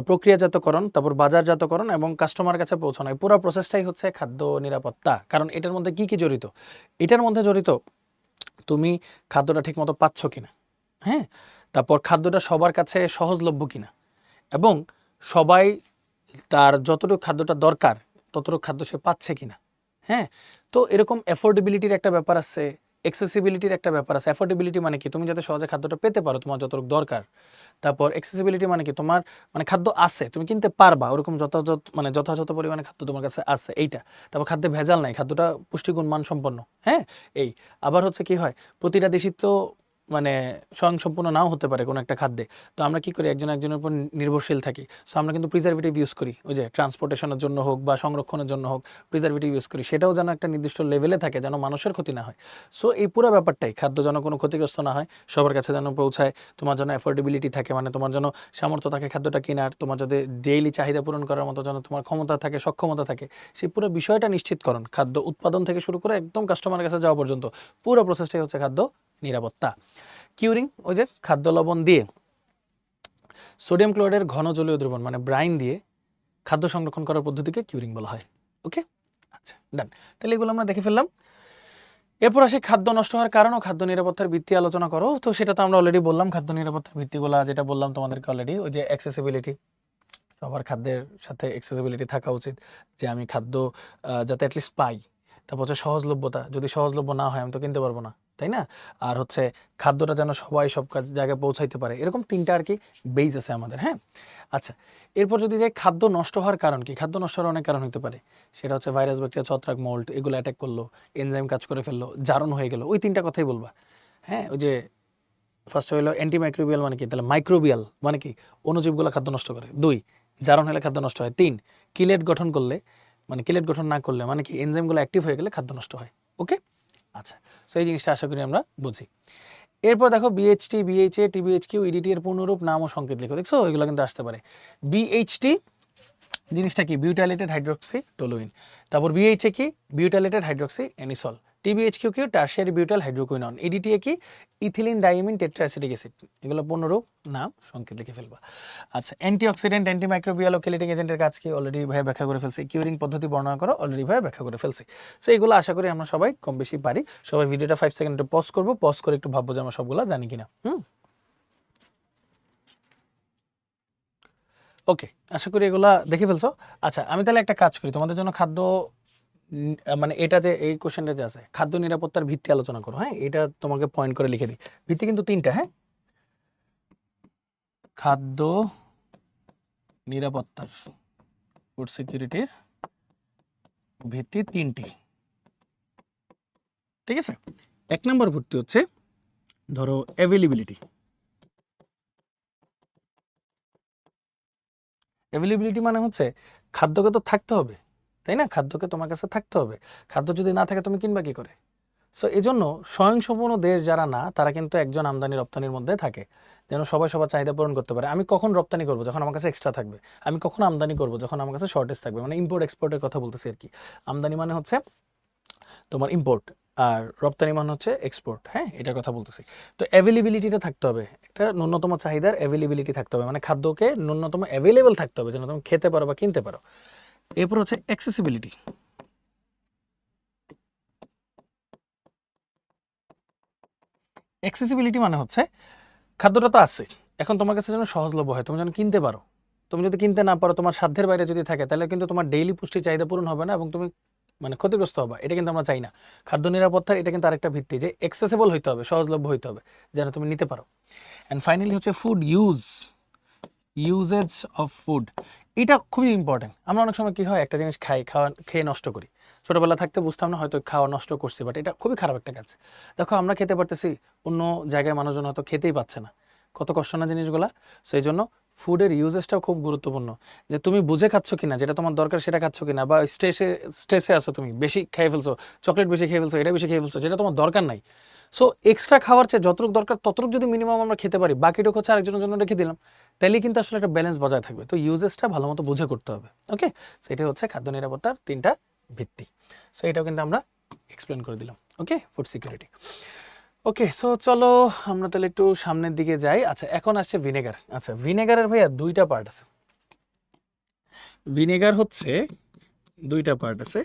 প্রক্রিয়াজাতকরণ, তারপর বাজারজাতকরণ এবং কাস্টমার কাছে পৌঁছানো। এই পুরো প্রসেসটাই হচ্ছে খাদ্য নিরাপত্তা। কারণ এটার মধ্যে কি কি জড়িত? এটার মধ্যে জড়িত তুমি খাদ্যটা ঠিকমতো পাচ্ছ কিনা, হ্যাঁ, তারপর খাদ্যটা সবার কাছে সহজলভ্য কিনা, এবং সবাই তার যতটুকু খাদ্যটা দরকার ততটুকু খাদ্য সে পাচ্ছে কিনা, হ্যাঁ। তো এরকম অ্যাফোর্ডেবিলিটির একটা ব্যাপার আছে, অ্যাক্সেসিবিলিটির একটা ব্যাপার আছে। অ্যাফোর্ডেবিলিটি মানে কি? তুমি যাতে সহজে খাদ্যটা পেতে পারো তোমার যতটুকু দরকার। তারপর অ্যাক্সেসিবিলিটি মানে কি? তোমার মানে খাদ্য আছে, তুমি কিনতে পারবা, ওরকম যথাযথ মানে যথাযথ পরিমাণে খাদ্য তোমার কাছে আছে, এইটা। তারপর খাদ্যে ভেজাল নাই, খাদ্যটা পুষ্টিগুণ মানসম্পন্ন, হ্যাঁ। এই আবার হচ্ছে কি হয়, প্রতিটা দেশই তো মানে স্বয়ংসম্পূর্ণ নাও হতে পারে কোনো একটা খাদ্যে। তো আমরা কি করি, একজন একজনের উপর নির্ভরশীল থাকি। সো আমরা কিন্তু প্রিজারভেটিভ ইউজ করি, ওই যে ট্রান্সপোর্টেশনের জন্য হোক বা সংরক্ষণের জন্য হোক প্রিজারভেটিভ ইউজ করি, সেটাও যেন একটা নির্দিষ্ট লেভেলে থাকে, যেন মানুষের ক্ষতি না হয়। সো এই পুরো ব্যাপারটাই, খাদ্য যেন কোনো ক্ষতিগ্রস্ত না হয়, সবার কাছে যেন পৌঁছায়, তোমার যেন অ্যাফোর্ডেবিলিটি থাকে, মানে তোমার যেন সামর্থ্য থাকে খাদ্যটা কেনার, তোমার যাতে ডেইলি চাহিদা পূরণ করার মতো যেন তোমার ক্ষমতা থাকে, সক্ষমতা থাকে, সেই পুরো বিষয়টা নিশ্চিতকরণ খাদ্য উৎপাদন থেকে শুরু করে একদম কাস্টমারের কাছে যাওয়া পর্যন্ত পুরো প্রসেসটাই হচ্ছে খাদ্য নিরাপত্তা। কিউরিং, ওই যে খাদ্য লবণ দিয়ে সোডিয়াম ক্লোরাইডের ঘন জলীয় দ্রবণ মানে ব্রাইন দিয়ে খাদ্য সংরক্ষণ করার পদ্ধতিকে কিউরিং বলা হয়। ওকে, আচ্ছা, ডান। তাহলে এগুলো আমরা দেখে ফেললাম। এরপর আসি খাদ্য নষ্ট হওয়ার কারণ ও খাদ্য নিরাপত্তার ভিত্তি আলোচনা করো। তো সেটা তো আমরা অলরেডি বললাম, খাদ্য নিরাপত্তার ভিত্তিগুলো যেটা বললাম তোমাদেরকে অলরেডি, ওই যে অ্যাক্সেসিবিলিটি, সবার খাদ্যের সাথে অ্যাক্সেসিবিলিটি থাকা উচিত, যে আমি খাদ্য যাতে অ্যাটলিস্ট পাই। তারপর হচ্ছে সহজলভ্যতা, যদি সহজলভ্য না হয় আমি তো কিনতে পারবো না, তাই না? আর হচ্ছে খাদ্যটা যেন সবাই সব জায়গায় পৌঁছাইতে পারে, এরকম তিনটা আর কি বেইজ আছে আমাদের, হ্যাঁ। আচ্ছা, এরপর যদি যাই খাদ্য নষ্ট হওয়ার কারণ কি, খাদ্য নষ্ট হওয়ার অনেক কারণ হতে পারে। সেটা হচ্ছে ভাইরাস, ব্যাকটেরিয়া, ছত্রাক, মোল্ড, এগুলো অ্যাটাক করলো, এনজাইম কাজ করে ফেললো, জারণ হয়ে গেল, ওই তিনটা কথাই বলবা, হ্যাঁ। ওই যে ফার্স্ট হলো অ্যান্টিমাইক্রোবিয়াল, মানে কি? তাহলে মাইক্রোবিয়াল মানে কি? অণুজীবগুলো খাদ্য নষ্ট করে। 2, জারণ হলে খাদ্য নষ্ট হয়। 3, কিলেট গঠন করলে, মানে কিলেট গঠন না করলে মানে কি? এনজাইমগুলো অ্যাক্টিভ হয়ে গেলে খাদ্য নষ্ট হয়। ওকে, আচ্ছা। সো এই জিনিসটা আশা করি আমরা বুঝি। এরপর দেখো বিএইচটি, বিএইচএ, টিবিএইচকিউ, ইডিটি এর পূর্ণরূপ, নাম ও সংকেত লিখো। দেখছো, এগুলো কিন্তু আসতে পারে। বিএইচটি জিনিসটা কি? Butylated hydroxy toluene. তারপর বিএইচএ কি? Butylated hydroxy anisole. টিবিএইচকিউ কি? Tertiary butyl hydroquinone. ইডিটিএ কি? Ethylene diamine tetraacetic acid. এগুলো পূর্ণরূপ, নাম, সংকেত লিখে ফেলবা। আচ্ছা, অ্যান্টিঅক্সিডেন্ট, অ্যান্টিমাইক্রোবিয়াল ও কেলেটিং এজেন্টের কাজ কি? অলরেডি ভাই ব্যাখ্যা করে ফেলছি। কিউরিং পদ্ধতি বর্ণনা করো, অলরেডি ভাই ব্যাখ্যা করে ফেলছি। সো এগুলো আশা করি আমরা সবাই কম বেশি পারি। সবাই ভিডিওটা 5 সেকেন্ড পজ করবো, পজ করে একটু ভাববো যে আমরা সবগুলো জানি কিনা। ওকে, আশা করি এগুলা দেখে ফেলছো। আচ্ছা, আমি তাহলে একটা কাজ করি, তোমাদের জন্য খাদ্য মানে এটা যে এই কোশ্চেনটা যে আছে, খাদ্য নিরাপত্তার ভিত্তি আলোচনা করো, হ্যাঁ। এটা তোমাকে পয়েন্ট করে লিখে দিই। ভিত্তি কিন্তু তিনটা, হ্যাঁ। খাদ্য নিরাপত্তার, ফুড সিকিউরিটির ভিত্তি তিনটি, ঠিক আছে। 1 নম্বর ভিত্তি হচ্ছে ধরো অ্যাভেলেবিলিটি। অ্যাভেলেবিলিটি মানে হচ্ছে খাদ্যকে তো থাকতে হবে, তাই না? খাদ্যকে তোমার কাছে থাকতে হবে। খাদ্য যদি না থাকে তুমি কিনবা কি করে? সো এই জন্য স্বয়ংসম্পূর্ণ দেশ যারা না, তারা কিন্তু একজন আমদানি রপ্তানির মধ্যে থাকে, যেন সবাই সবার চাহিদা পূরণ করতে পারে। আমি কখন রপ্তানি করবো? যখন আমার কাছে এক্সট্রা থাকবে। আমি কখন আমদানি করবো? যখন আমার কাছে শর্টেজ থাকবে। মানে ইম্পোর্ট এক্সপোর্টের কথা বলতেছি আর কি। আমদানি মানে হচ্ছে তোমার ইম্পোর্ট, আর রপ্তানি মানে হচ্ছে এক্সপোর্ট, হ্যাঁ, এটার কথা বলতেছি। তো অ্যাভেলেবিলিটিটা থাকতে হবে, একটা ন্যূনতম চাহিদার অ্যাভেলেবিলিটি থাকতে হবে, মানে খাদ্যকে ন্যূনতম অ্যাভেলেবল থাকতে হবে যেন তুমি খেতে পারো বা কিনতে পারো। এরপর হচ্ছে অ্যাক্সেসিবিলিটি। অ্যাক্সেসিবিলিটি মানে হচ্ছে খাদ্যটা তো আছে, এখন তোমার কাছে যেন সহজলভ্য হয়, তুমি যেন কিনতে পারো। তুমি যদি কিনতে না পারো, তোমার সাধ্যের বাইরে যদি থাকে, তাহলে কিন্তু তোমার ডেইলি পুষ্টি চাহিদা পূরণ হবে না এবং তুমি মানে ক্ষতিগ্রস্ত হবে। এটা কিন্তু আমরা চাই না। খাদ্য নিরাপত্তার এটা কিন্তু আরেকটা ভিত্তি, যে অ্যাক্সেসিবল হইতে হবে, সহজলভ্য হইতে হবে, যেন তুমি নিতে পারো। অ্যান্ড ফাইনালি হচ্ছে food use uses of food, এটা খুবই ইম্পর্টেন্ট। আমরা অনেক সময় কি হয়, একটা জিনিস খেয়ে নষ্ট করি। ছোটবেলা থাকতে বুঝতাম না, হয়তো খাওয়া নষ্ট করছি, বাট এটা খুবই খারাপ একটা কাজ। দেখো আমরা খেতে পারতেছি, অন্য জায়গায় মানুষজন হয়তো খেতেই পাচ্ছে না, কত কষ্ট না জিনিসগুলা। সেই জন্য ফুডের ইউজেসটাও খুব গুরুত্বপূর্ণ, যে তুমি বুঝে খাচ্ছ কিনা, যেটা তোমার দরকার সেটা খাচ্ছ কিনা, বা স্ট্রেসে আসো, তুমি বেশি খেয়ে ফেলছো, চকলেট বেশি খেয়ে ফেলছো, এটা বেশি খেয়ে ফেলছো, যেটা তোমার দরকার নাই। সো এক্সট্রা খাওয়ার চেয়ে যতটুকু দরকার ততটুকু যদি মিনিমাম আমরা খেতে পারি, বাকিটুকু হচ্ছে আরেকজনের জন্য রেখে দিলাম, তাহলেই কিন্তু আসলে একটা ব্যালেন্স বজায় থাকবে। তো ইউজেসটা ভালো মতো বুঝে করতে হবে। ওকে, সেটাই হচ্ছে খাদ্য নিরাপত্তার 3টা ভিত্তি। সো এটাও কিন্তু আমরা এক্সপ্লেন করে দিলাম। ওকে, ফুড সিকিউরিটি। ওকে, সো চলো আমরা তাহলে একটু সামনের দিকে যাই। আচ্ছা, এখন আসছে ভিনেগার। আচ্ছা, ভিনেগারের ভাইয়া 2টা পার্ট আছে। ভিনেগার হচ্ছে 2টা পার্ট আছে,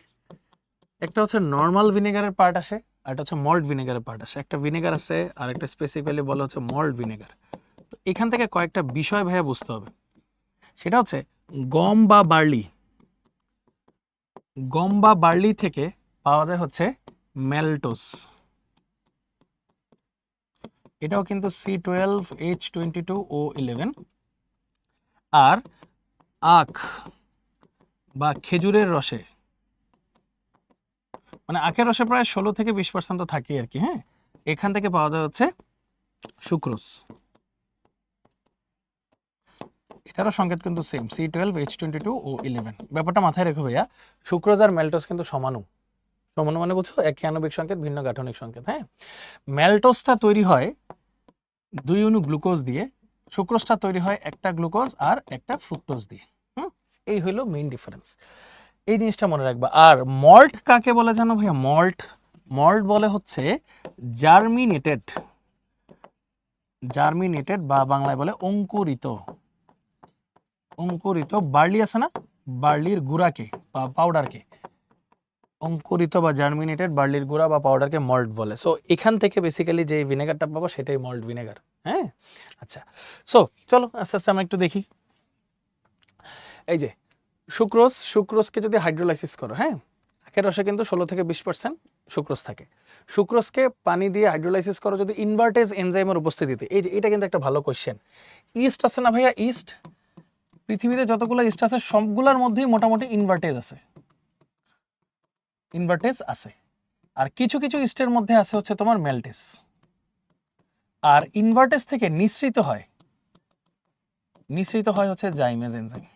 একটা হচ্ছে নর্মাল ভিনেগারের পার্ট আসে, আর একটা হচ্ছে মল্ট ভিনেগারের পার্ট আসে। একটা ভিনেগার আছে আর একটা স্পেসিফিক্যালি বলা হচ্ছে মল্ট ভিনেগার। তো এখান থেকে কয়েকটা বিষয় ভাইয়া বুঝতে হবে। সেটা হচ্ছে গম বা বার্লি, গম বা বার্লি থেকে পাওয়া যায় হচ্ছে ম্যালটোস, এটাও কিন্তু C12H22O11। আর আখ বা খেজুরের রসে, মানে আখের রসে প্রায় 16 থেকে 20% তো থাকে আর কি, হ্যাঁ, এখান থেকে পাওয়া যায় হচ্ছে সুক্রোজ, এটারও সংকেত কিন্তু সেম C12H22O11। ব্যাপারটা মাথায় রেখো ভাইয়া, সুক্রোজ আর ম্যালটোস কিন্তু সমাণু, সমাণু মানে বুঝছো, একই আণবিক সংকেত ভিন্ন গাঠনিক সংকেত। হ্যাঁ, ম্যালটোসটা তৈরি হয় 2 অণু গ্লুকোজ দিয়ে, সুক্রোজটা তৈরি হয় একটা গ্লুকোজ আর একটা ফ্রুক্টোজ দিয়ে। এই হলো মেইন ডিফারেন্স, এই জিনিসটা মনে রাখবা। আর মল্ট কাকে বলে জানো ভাইয়া? মল্ট, মল্ট বলে হচ্ছে জার্মিনেটেড, জার্মিনেটেড বা বাংলায় বলে অঙ্কুরিত, অঙ্কুরিত বার্লি আছে না, বার্লির গুঁড়াকে বা পাউডারকে অঙ্কুরিত বা জার্মিনেটেড বার্লির গুঁড়া বা পাউডারকে মল্ট বলে। সো এখান থেকে বেসিক্যালি যে ভিনেগারটা পাবো সেটাই মল্ট ভিনেগার। হ্যাঁ, আচ্ছা, সো চলো আস্তে আস্তে আমরা একটু দেখি। এই যে সুক্রোজ, সুক্রোজকে যদি হাইড্রোলাইসিস করো, হ্যাঁ, আখের রসে কিন্তু 16 থেকে 20% সুক্রোজ থাকে। সুক্রোজকে পানি দিয়ে হাইড্রোলাইসিস করো যদি ইনভার্টেজ এনজাইমের উপস্থিতিতে। এই যে এটা কিন্তু একটা ভালো কোশ্চেন। ইস্ট আছে না ভাইয়া, ইস্ট, পৃথিবীতে যতগুলো ইস্ট আছে সবগুলোর মধ্যেই মোটামুটি ইনভার্টেজ আছে, ইনভার্টেজ আছে। আর কিছু কিছু ইস্টের মধ্যে আছে হচ্ছে তোমার মেল্টেজ। আর ইনভার্টেজ থেকে নিঃসৃত হয়, নিঃসৃত হয় হচ্ছে জাইমেজ এনজাইম,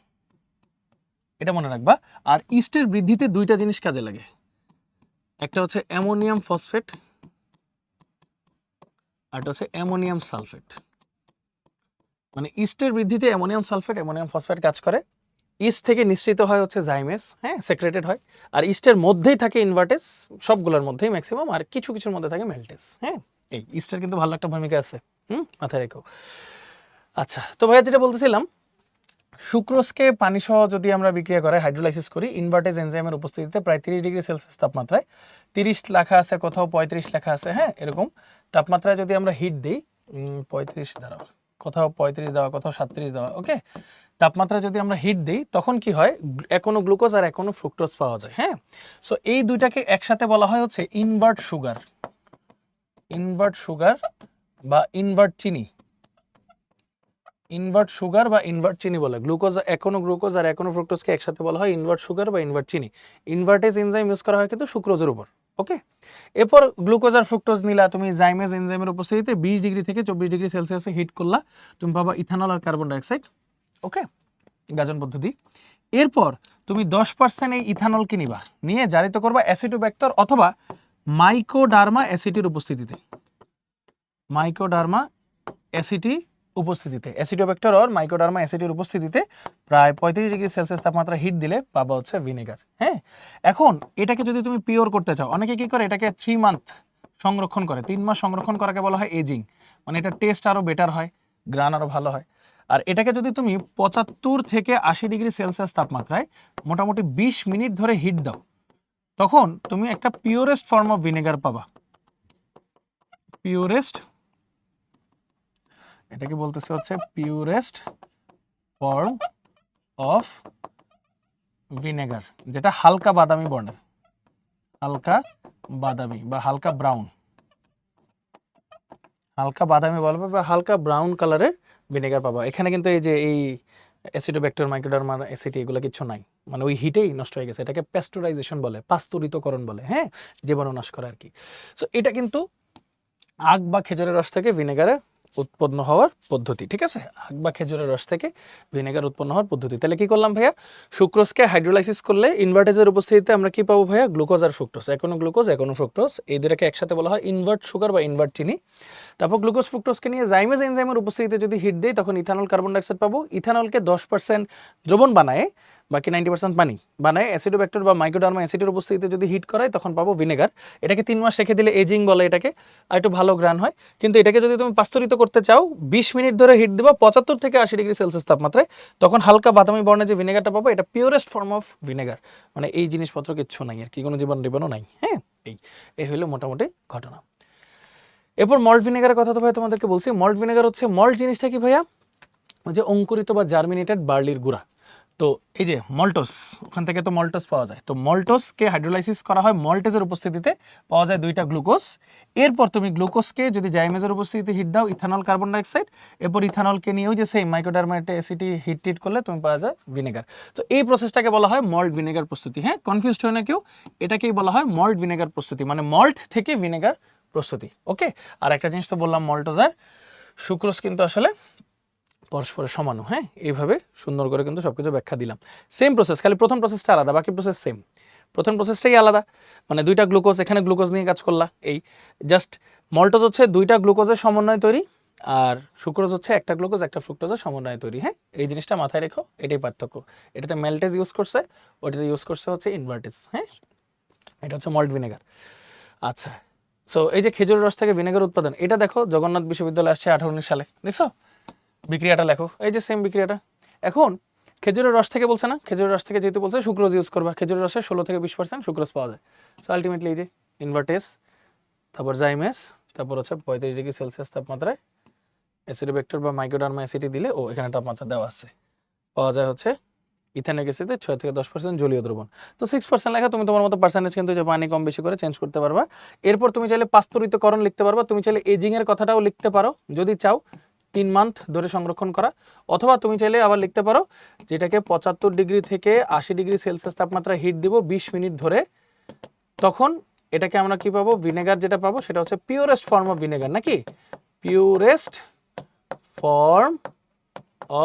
এটা মনে রাখবা। আর ইস্টের বৃদ্ধিতে 2টা জিনিস কাজে লাগে, একটা হচ্ছে অ্যামোনিয়াম ফসফেট, আর একটা হচ্ছে অ্যামোনিয়াম সালফেট। মানে ইস্টের বৃদ্ধিতে অ্যামোনিয়াম সালফেট, অ্যামোনিয়াম ফসফেট কাজ করে। ইস্ট থেকে নিঃসৃত হয় হচ্ছে জাইমেস, হ্যাঁ, সেক্রেটেড হয়। আর ইস্টের মধ্যেই থাকে ইনভার্টেস, সবগুলোর মধ্যেই ম্যাক্সিমাম, আর কিছু কিছুর মধ্যে থাকে মেল্টেস। হ্যাঁ, এই ইস্টের কিন্তু ভালো একটা ভূমিকা আছে, মাথায় রেখো। আচ্ছা, তো ভাইয়া যেটা বলতেছিলাম, সুক্রোজকে পানি সহ যদি আমরা বিক্রিয়া করে হাইড্রোলাইসিস করি ইনভার্টেজ এনজাইমের উপস্থিতিতে প্রায় 30°C তাপমাত্রায়, 30 লেখা আছে, কোথাও 35 লেখা আছে, হ্যাঁ, এরকম তাপমাত্রায় যদি আমরা হিট দিই, 35 দ্বারা, কোথাও 35 দেওয়া, কোথাও 37 দেওয়া, ওকে, তাপমাত্রা যদি আমরা হিট দিই তখন কি হয়, এখনো গ্লুকোজ আর এখনো ফ্রুক্টোজ পাওয়া যায়। হ্যাঁ, সো এই দুইটাকে একসাথে বলা হয় হচ্ছে ইনভার্ট সুগার, ইনভার্ট সুগার বা ইনভার্ট চিনি, ইনভার্ট সুগার বা ইনভার্ট চিনি বলে। গ্লুকোজ এখনো গ্লুকোজ আর এখনো ফ্রুক্টোজকে একসাথে বলা হয় ইনভার্ট সুগার বা ইনভার্ট চিনি। ইনভার্টেজ এনজাইম ইউজ করা হয় কিন্তু সুক্রোজের উপর। ওকে, এরপর গ্লুকোজ আর ফ্রুক্টোজ নিলা তুমি জাইমেজ এনজাইমের উপস্থিতিতে 20 ডিগ্রি থেকে 24°C হিট করলা, তুমি পাবা ইথানল আর কার্বন ডাইঅক্সাইড। ওকে, গাজন পদ্ধতি। এরপর তুমি 10% এই ইথানলকে নিবা, নিয়ে জারিত করবা অ্যাসিটোব্যাক্টর অথবা মাইকোডার্মা অ্যাসিটির উপস্থিতিতে, মাইকোডার্মা অ্যাসিটি উপস্থিতিতে, অ্যাসিটোব্যাক্টর আর মাইকোডার্মা অ্যাসিটির উপস্থিতিতে প্রায় 35°C তাপমাত্রা হিট দিলে পাবা হচ্ছে ভিনেগার। হ্যাঁ, এখন এটাকে যদি তুমি পিওর করতে চাও, অনেকে কি করে, এটাকে 3 মান্থ সংরক্ষণ করে, 3 মাস সংরক্ষণ করাকে বলা হয় এজিং, মানে এটা টেস্ট আরও বেটার হয়, গ্রান আরও ভালো হয়। আর এটাকে যদি তুমি 75 থেকে 80°C তাপমাত্রায় মোটামুটি 20 মিনিট ধরে হিট দাও, তখন তুমি একটা পিওরেস্ট ফর্ম অফ ভিনেগার পাবা, পিওরেস্ট, এটাকে বলতেছে হচ্ছে পিওরেস্ট ফর্ম অফ ভিনেগার, যেটা হালকা বাদামি বর্ণের, হালকা বাদামি বা হালকা ব্রাউন, হালকা বাদামি বলবে বা হালকা ব্রাউন কালারের ভিনেগার পাবা। এখানে কিন্তু এই যে এই অ্যাসিডোব্যাক্টের মাইক্রোডার্মা অ্যাসিডি এগুলো কিছু নাই, মানে ওই হিটেই নষ্ট হয়ে গেছে। এটাকে প্যাস্টোরাইজেশন বলে, পাস্তুরিতকরণ বলে, হ্যাঁ, জীবাণু নাশ করা আর কি। সো এটা কিন্তু আখ বা খেজুরের রস থেকে ভিনেগারের উৎপন্ন হওয়ার পদ্ধতি, ঠিক আছে? আখ বা খেজুরের রস থেকে ভিনেগার উৎপন্ন হওয়ার পদ্ধতি। তাহলে কি করলাম ভাইয়া, সুক্রোজকে হাইড্রোলাইসিস করলে ইনভার্টেজের উপস্থিতিতে আমরা কি পাবো ভাইয়া, গ্লুকোজ আর ফ্রুক্টোজ, এখনো গ্লুকোজ এখনো ফ্রুক্টোজ, এই দুটাকে একসাথে বলা হয় ইনভার্ট সুগার বা ইনভার্ট চিনি। তারপর গ্লুকোজ ফ্রুক্টোজকে নিয়ে জাইমেজ এনজাইমের উপস্থিতিতে যদি হিট দেই তখন ইথানল কার্বন ডাইঅক্সাইড পাবো। ইথানলকে 10% দ্রবণ বানায়, বাকি 90% পানি বানায় অ্যাসিডোব্যাক্টের বা মাইক্রোডার্মা অ্যাসিডের উপস্থিতিতে যদি হিট করায় তখন পাবো ভিনেগার। এটাকে 3 মাস রেখে দিলে এজিং বলে এটাকে, আর একটু ভালো গ্রান হয়। কিন্তু এটাকে যদি তুমি পাস্তুরিত করতে চাও 20 মিনিট ধরে হিট দেবা 75 থেকে 80 ডিগ্রি সেলসিয়াস তাপমাত্রায়, তখন হালকা বাদামি বর্ণের যে ভিনেগারটা পাবো এটা পিওরেস্ট ফর্ম অফ ভিনেগার, মানে এই জিনিসপত্র কিচ্ছু নাই আর কি, কোনো জীবাণু নাই, হ্যাঁ। এই হলো মোটামুটি ঘটনা। এরপর মল্ট ভিনেগারের কথা তো ভাই তোমাদেরকে বলছি। মল্ট ভিনেগার হচ্ছে, মল্ট জিনিসটা কি ভাইয়া, ওই যে অঙ্কুরিত বা জার্মিনেটেড বার্লির গুঁড়া। তো এই যে মল্টোস, ওখান থেকে তো মল্টোস পাওয়া যায়। তো মল্টোসকে হাইড্রোলাইসিস করা হয়, মল্টেজের উপস্থিতিতে পাওয়া যায় 2টা গ্লুকোজ। এরপর তুমি গ্লুকোজকে যদি জাইমেজের উপস্থিতিতে হিট দাও, ইথানল কার্বন ডাইঅক্সাইড, এরপর ইথানলকে নিয়েও যে সেই মাইক্রোডার্মাটে অ্যাসিডি হিট করলে তুমি পাওয়া যায় ভিনেগার। তো এই প্রসেসটাকে বলা হয় মল্ট ভিনেগার প্রস্তুতি, হ্যাঁ, কনফিউজড হয় না কেউ, এটাকেই বলা হয় মল্ট ভিনেগার প্রস্তুতি, মানে মল্ট থেকে ভিনেগার প্রস্তুতি, ওকে। আর একটা জিনিস তো বললাম, মল্টোজ আর সুক্রোজ কিন্তু আসলে পরস্পরের সমানু, হ্যাঁ, এইভাবে সুন্দর করে কিন্তু সবকিছু ব্যাখ্যা দিলাম। সেম প্রসেস, খালি প্রথম প্রসেসটা আলাদা, বাকি প্রসেস সেম। প্রথম প্রসেসটাই আলাদা, মানে 2টা গ্লুকোজ, এখানে গ্লুকোজ নিয়ে কাজ করলা, এই জাস্ট মল্টোজ হচ্ছে 2টা গ্লুকোজের সমন্বয় তৈরি, আর সুক্রোজ হচ্ছে একটা গ্লুকোজ একটা ফ্রুক্টোজের সমন্বয় তৈরি, হ্যাঁ, এই জিনিসটা মাথায় রেখো, এটাই পার্থক্য। এটাতে মেল্টেজ ইউজ করছে, ওটাতে ইউজ করছে হচ্ছে ইনভার্টেজ, হ্যাঁ। এটা হচ্ছে মল্ট ভিনেগার। আচ্ছা, সো এই যে খেজুরের রস থেকে ভিনেগার উৎপাদন, এটা দেখো জগন্নাথ বিশ্ববিদ্যালয়ে আসছে 18-19 সালে, দেখছো? বিক্রিয়াটা লেখো, এই যে সেম বিক্রিয়াটা। এখন খেজুরের রস থেকে বলছে না, খেজুরের রস থেকে যেহেতু বলছে সুক্রোজ ইউজ করবা, খেজুরের রসে 16 থেকে 20% সুক্রোজ পাওয়া যায়। সো আলটিমেটলি এই যে ইনভার্টেজ, তারপর জাইমেস, তারপর হচ্ছে 35 ডিগ্রি সেলসিয়াস তাপমাত্রায় অ্যাসিডোব্যাক্টের বা মাইক্রোডার্মা অ্যাসিডি দিলে, ও এখানে তাপমাত্রা দেওয়া আছে, পাওয়া যায় হচ্ছে ইথানিক অ্যাসিডে 6 থেকে 10% জলীয় দ্রবণ। তো 6% লেখা, তুমি তোমার মতো পার্সেন্টেজ কিন্তু যে পানি কম বেশি করে চেঞ্জ করতে পারবা। এরপর তুমি চাইলে পাস্তুরিতকরণ লিখতে পারবা, তুমি চাইলে এজিং এর কথাটাও লিখতে পারো যদি চাও, 3 মান্থ ধরে সংরক্ষণ করা, অথবা তুমি চাইলে আবার লিখতে পারো যেটাকে 75 ডিগ্রি থেকে 80 ডিগ্রি সেলসিয়াস তাপমাত্রায় হিট দিব 20 মিনিট ধরে, তখন এটাকে আমরা কি পাবো, ভিনেগার যেটা পাবো সেটা হচ্ছে পিওরেস্ট ফর্ম অফ ভিনেগার, নাকি পিওরেস্ট ফর্ম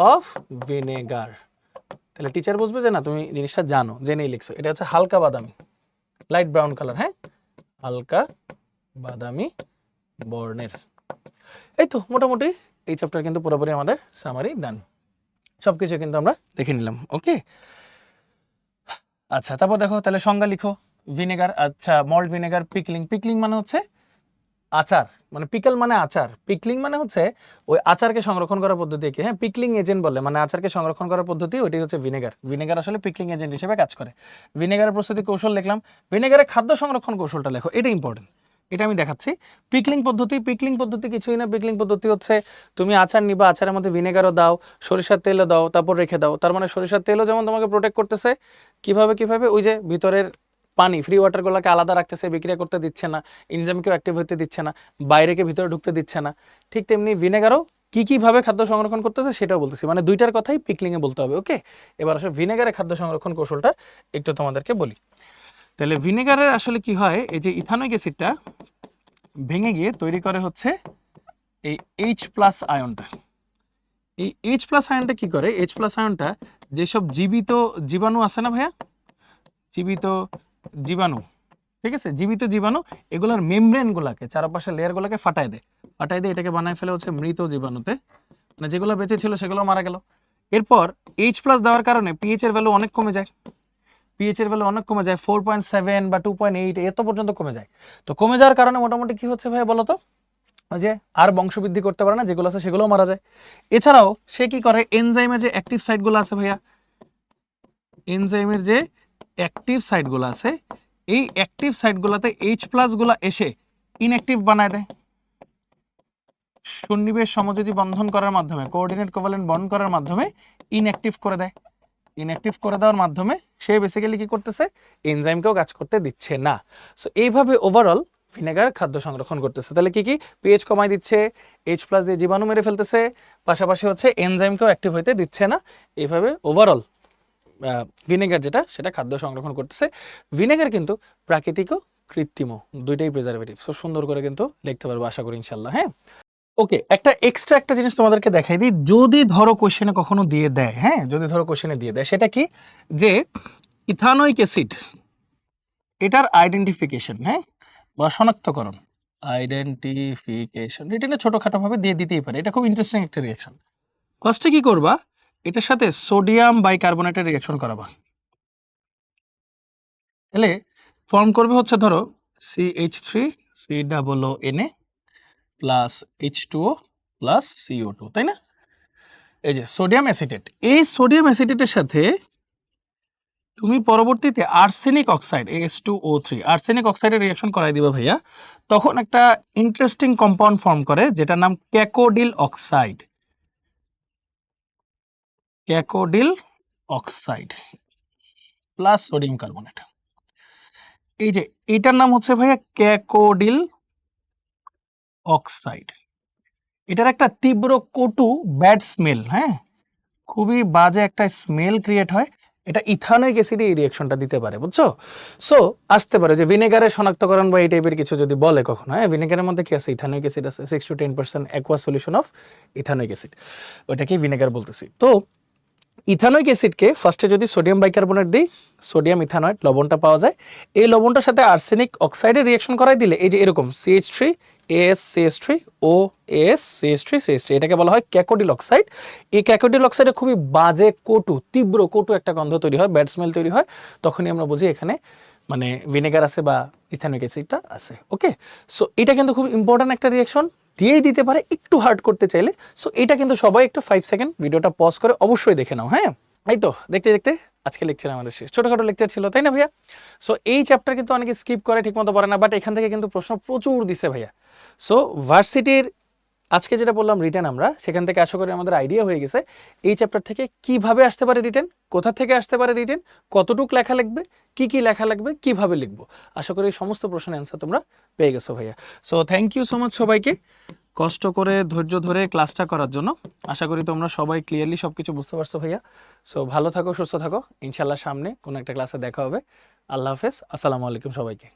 অফ ভিনেগার। তাহলে টিচার বুঝবে যে না তুমি জিনিসটা জানো, জেনেই লিখছো। এটা হচ্ছে হালকা বাদামি, লাইট ব্রাউন কালার, হ্যাঁ, হালকা বাদামি বর্ণের। এই তো মোটামুটি এই চ্যাপ্টার কিন্তু পুরোপুরি আমাদের সামারি ডান, সবকিছু কিন্তু আমরা দেখে নিলাম, ওকে। আচ্ছা, তারপর দেখো তাহলে সংজ্ঞা লিখো ভিনেগার। আচ্ছা, মল্ট ভিনেগার, পিকলিং, পিকলিং মানে হচ্ছে আচার, মানে পিকল মানে আচার, পিকলিং মানে হচ্ছে ওই আচারকে সংরক্ষণ করার পদ্ধতি কি, হ্যাঁ, পিকলিং এজেন্ট বলে, মানে আচারকে সংরক্ষণ করার পদ্ধতি, ওইটাই হচ্ছে ভিনেগার। ভিনেগার আসলে পিকলিং এজেন্ট হিসেবে কাজ করে। ভিনেগারের প্রস্তুতি কৌশল লিখলাম, ভিনেগারের খাদ্য সংরক্ষণ কৌশলটা লেখো, এটা ইম্পর্টেন্ট, এটা আমি দেখাচ্ছি। পিকলিং পদ্ধতি, পিকলিং পদ্ধতি কিছুই না, পিকলিং পদ্ধতি হচ্ছে তুমি আচার নিবা, আচারের মধ্যে ভিনেগারও দাও, সরিষার তেলও দাও, তারপর রেখে দাও। তার মানে সরিষার তেলও যেমন তোমাকে প্রোটেক্ট করতেছে, কিভাবে কিভাবে, ওই যে ভিতরের পানি ফ্রি ওয়াটারগুলোকে আলাদা রাখতেছে, বিক্রিয়া করতে দিচ্ছে না, এনজাইমকেও অ্যাক্টিভ হতে দিচ্ছে না, বাইরেকে ভিতরে ঢুকতে দিচ্ছে না, ঠিক তেমনি ভিনেগারও কিভাবে খাদ্য সংরক্ষণ করতেছে সেটাও বলতেছি, মানে দুইটার কথাই পিকলিংয়ে বলতে হবে, ওকে। এবার আসলে ভিনেগারের খাদ্য সংরক্ষণ কৌশলটা একটু তোমাদেরকে বলি। তাহলে ভিনেগারের আসলে কি হয়, এই যে ইথানোইক অ্যাসিডটা ভেঙে গিয়ে তৈরি করে হচ্ছে এই H+ আয়নটা। এই H+ আয়নটা কি করে, H+ আয়নটা যেসব জীবিত জীবাণু আছে না ভাইয়া, জীবিত জীবাণু, ঠিক আছে, জীবিত জীবাণু, এগুলোর মেমব্রেনগুলোকে, চারপাশের লেয়ারগুলোকে ফাটায় দেয়, এটাকে বানায় ফেলে হচ্ছে মৃত জীবাণুতে, মানে যেগুলো বেঁচে ছিল সেগুলো মারা গেল। এরপর H+ দেওয়ার কারণে পিএইচ এর ভ্যালু অনেক কমে যায়, পিএইচ এর ভ্যালু অনেক কমে যায়, 4.7 বা 2.8 এত পর্যন্ত কমে যায়। তো কমে যাওয়ার কারণে মোটামুটি কি হচ্ছে ভাই বলো তো, ওই যে আর বংশবৃদ্ধি করতে পারে না, যেগুলো আছে সেগুলোও মারা যায়। এছাড়াও সে কি করে, এনজাইমের যে অ্যাক্টিভ সাইটগুলো আছে ভাইয়া, এনজাইমের যে অ্যাক্টিভ সাইটগুলো আছে, এই অ্যাক্টিভ সাইটগুলোতে H+ গুলা এসে ইনঅ্যাক্টিভ বানায় দেয়, সন্নিবেশ সমযোজী বন্ধন করার মাধ্যমে, কোঅর্ডিনেট কোভ্যালেন্ট বন্ড করার মাধ্যমে ইনঅ্যাক্টিভ করে দেয়। ইনঅ্যাক্টিভ করে দেওয়ার মাধ্যমে সে বেসিক্যালি কি করতেছে, এনজাইমকেও কাজ করতে দিচ্ছে না। সো এইভাবে ওভারঅল ভিনেগার খাদ্য সংরক্ষণ করতেছে। তাহলে কি কি? পিএইচ কমাই দিচ্ছে, H+ দিয়ে জীবাণু মেরে ফেলতেছে, পাশাপাশি হচ্ছে এনজাইমকেও অ্যাক্টিভ হইতে দিচ্ছে না। এইভাবে ওভারঅল ভিনেগার যেটা সেটা খাদ্য সংরক্ষণ করতেছে। ভিনেগার কিন্তু প্রাকৃতিকও কৃত্রিমও দুইটাই প্রিজারভেটিভ। সো সুন্দর করে কিন্তু লিখতে পারবো আশা করি ইনশাল্লাহ। হ্যাঁ, ওকে, একটা এক্সট্রা একটা জিনিস তোমাদেরকে দেখাই দিই, যদি ধরো কোশ্চেনে কখনো দিয়ে দেয়, হ্যাঁ যদি ধরো কোশ্চেনে দিয়ে দেয়, সেটা কি যে ইথানোইক অ্যাসিড এটার আইডেন্টিফিকেশন, হ্যাঁ বা শনাক্তকরণ, আইডেন্টিফিকেশন রিটেনে ছোটখাটো ভাবে দিয়ে দিতেই পারে। এটা খুব ইন্টারেস্টিং একটা রিঅ্যাকশন। ফার্স্টে কি করবা, এটার সাথে সোডিয়াম বাইকার্বনেটের রিঅ্যাকশন করাবা, তাহলে ফর্ম করবে হচ্ছে ধরো CH3COONA plus H2O plus CO2, তাই না? এই যে সোডিয়াম অ্যাসিটেট, এই সোডিয়াম অ্যাসিটেটের সাথে তুমি পরবর্তীতে আর্সেনিক অক্সাইড H2O3 আর্সেনিক অক্সাইডের রিঅ্যাকশন করাই দিবা ভাইয়া, তখন একটা ইন্টারেস্টিং কম্পাউন্ড ফর্ম করে যেটার নাম cacodyl oxide. Cacodyl oxide plus sodium carbonate, এই যে এটার নাম হচ্ছে ভাইয়া ক্যাকোডিল অক্সাইড। এটার একটা তীব্র কটু ব্যাড স্মেল, হ্যাঁ খুবই বাজে একটা স্মেল ক্রিয়েট হয়। এটা ইথানোইক অ্যাসিডে এই রিঅ্যাকশনটা দিতে পারে, বুঝছো? সো আসতে পারে যে ভিনেগারের শনাক্তকরণ বা এই টাইপের কিছু যদি বলে কখনো, হ্যাঁ ভিনেগারের মধ্যে কি আছে, ইথানোইক অ্যাসিড আছে, 6 to 10% aqueous solution of ethanoic acid, ওইটাকে ভিনেগার বলতেছি। তো ইথানোইক অ্যাসিডকে ফার্স্টে যদি সোডিয়াম বাইকার্বনেট দিই, সোডিয়াম ইথানয়েড লবণটা পাওয়া যায়, এই লবণটার সাথে আর্সেনিক অক্সাইডের রিঅ্যাকশন করাই দিলে এই যে এরকম CH3 AsCH3 OAsCH3CH3, এটাকে বলা হয় ক্যাকোডিল অক্সাইড। এই ক্যাকোডিল অক্সাইডে খুবই বাজে কটু তীব্র কটু একটা গন্ধ তৈরি হয়, ব্যাড স্মেল তৈরি হয়, তখনই আমরা বুঝি এখানে মানে ভিনেগার আছে বা ইথানোইক অ্যাসিডটা আছে। ওকে, সো এটা কিন্তু খুব ইম্পর্ট্যান্ট একটা রিঅ্যাকশন, দিয়েই দিতে পারে একটু হার্ড করতে চাইলে। সো এটা কিন্তু সবাই একটু 5 সেকেন্ড ভিডিওটা পজ করে অবশ্যই দেখে নাও। হ্যাঁ, এই তো দেখতে দেখতে আজকে লেকচার আমাদের শেষ, ছোটখাটো লেকচার ছিল তাই না ভাইয়া? সো এই চ্যাপ্টার কিন্তু অনেকে স্কিপ করে, ঠিকমতো পড়ে না, বাট এখান থেকে কিন্তু প্রশ্ন প্রচুর দিছে ভাইয়া। সো ভার্সিটির আজকে যেটা বললাম রিটেন, আমরা সেখান থেকে আশা করি আমাদের আইডিয়া হয়ে গেছে এই চ্যাপ্টার থেকে কিভাবে আসতে পারে রিটেন, কোথা থেকে আসতে পারে রিটেন, কতটুক লেখা লাগবে, কি লেখা লাগবে, কিভাবে লিখবো। আশা করি এই সমস্ত প্রশ্নের অ্যান্সার তোমরা পেয়ে গেছো ভাইয়া। So thank you so much সবাইকে কষ্ট করে ধৈর্য ধরে ক্লাসটা করার জন্য। আশা করি তোমরা সবাই ক্লিয়ারলি সবকিছু বুঝতে পারছো ভাইয়া। সো ভালো থাকো, সুস্থ থাকো, ইনশাল্লাহ সামনে কোনো একটা ক্লাসে দেখা হবে। আল্লাহ হাফেজ, আসসালামু আলাইকুম সবাইকে।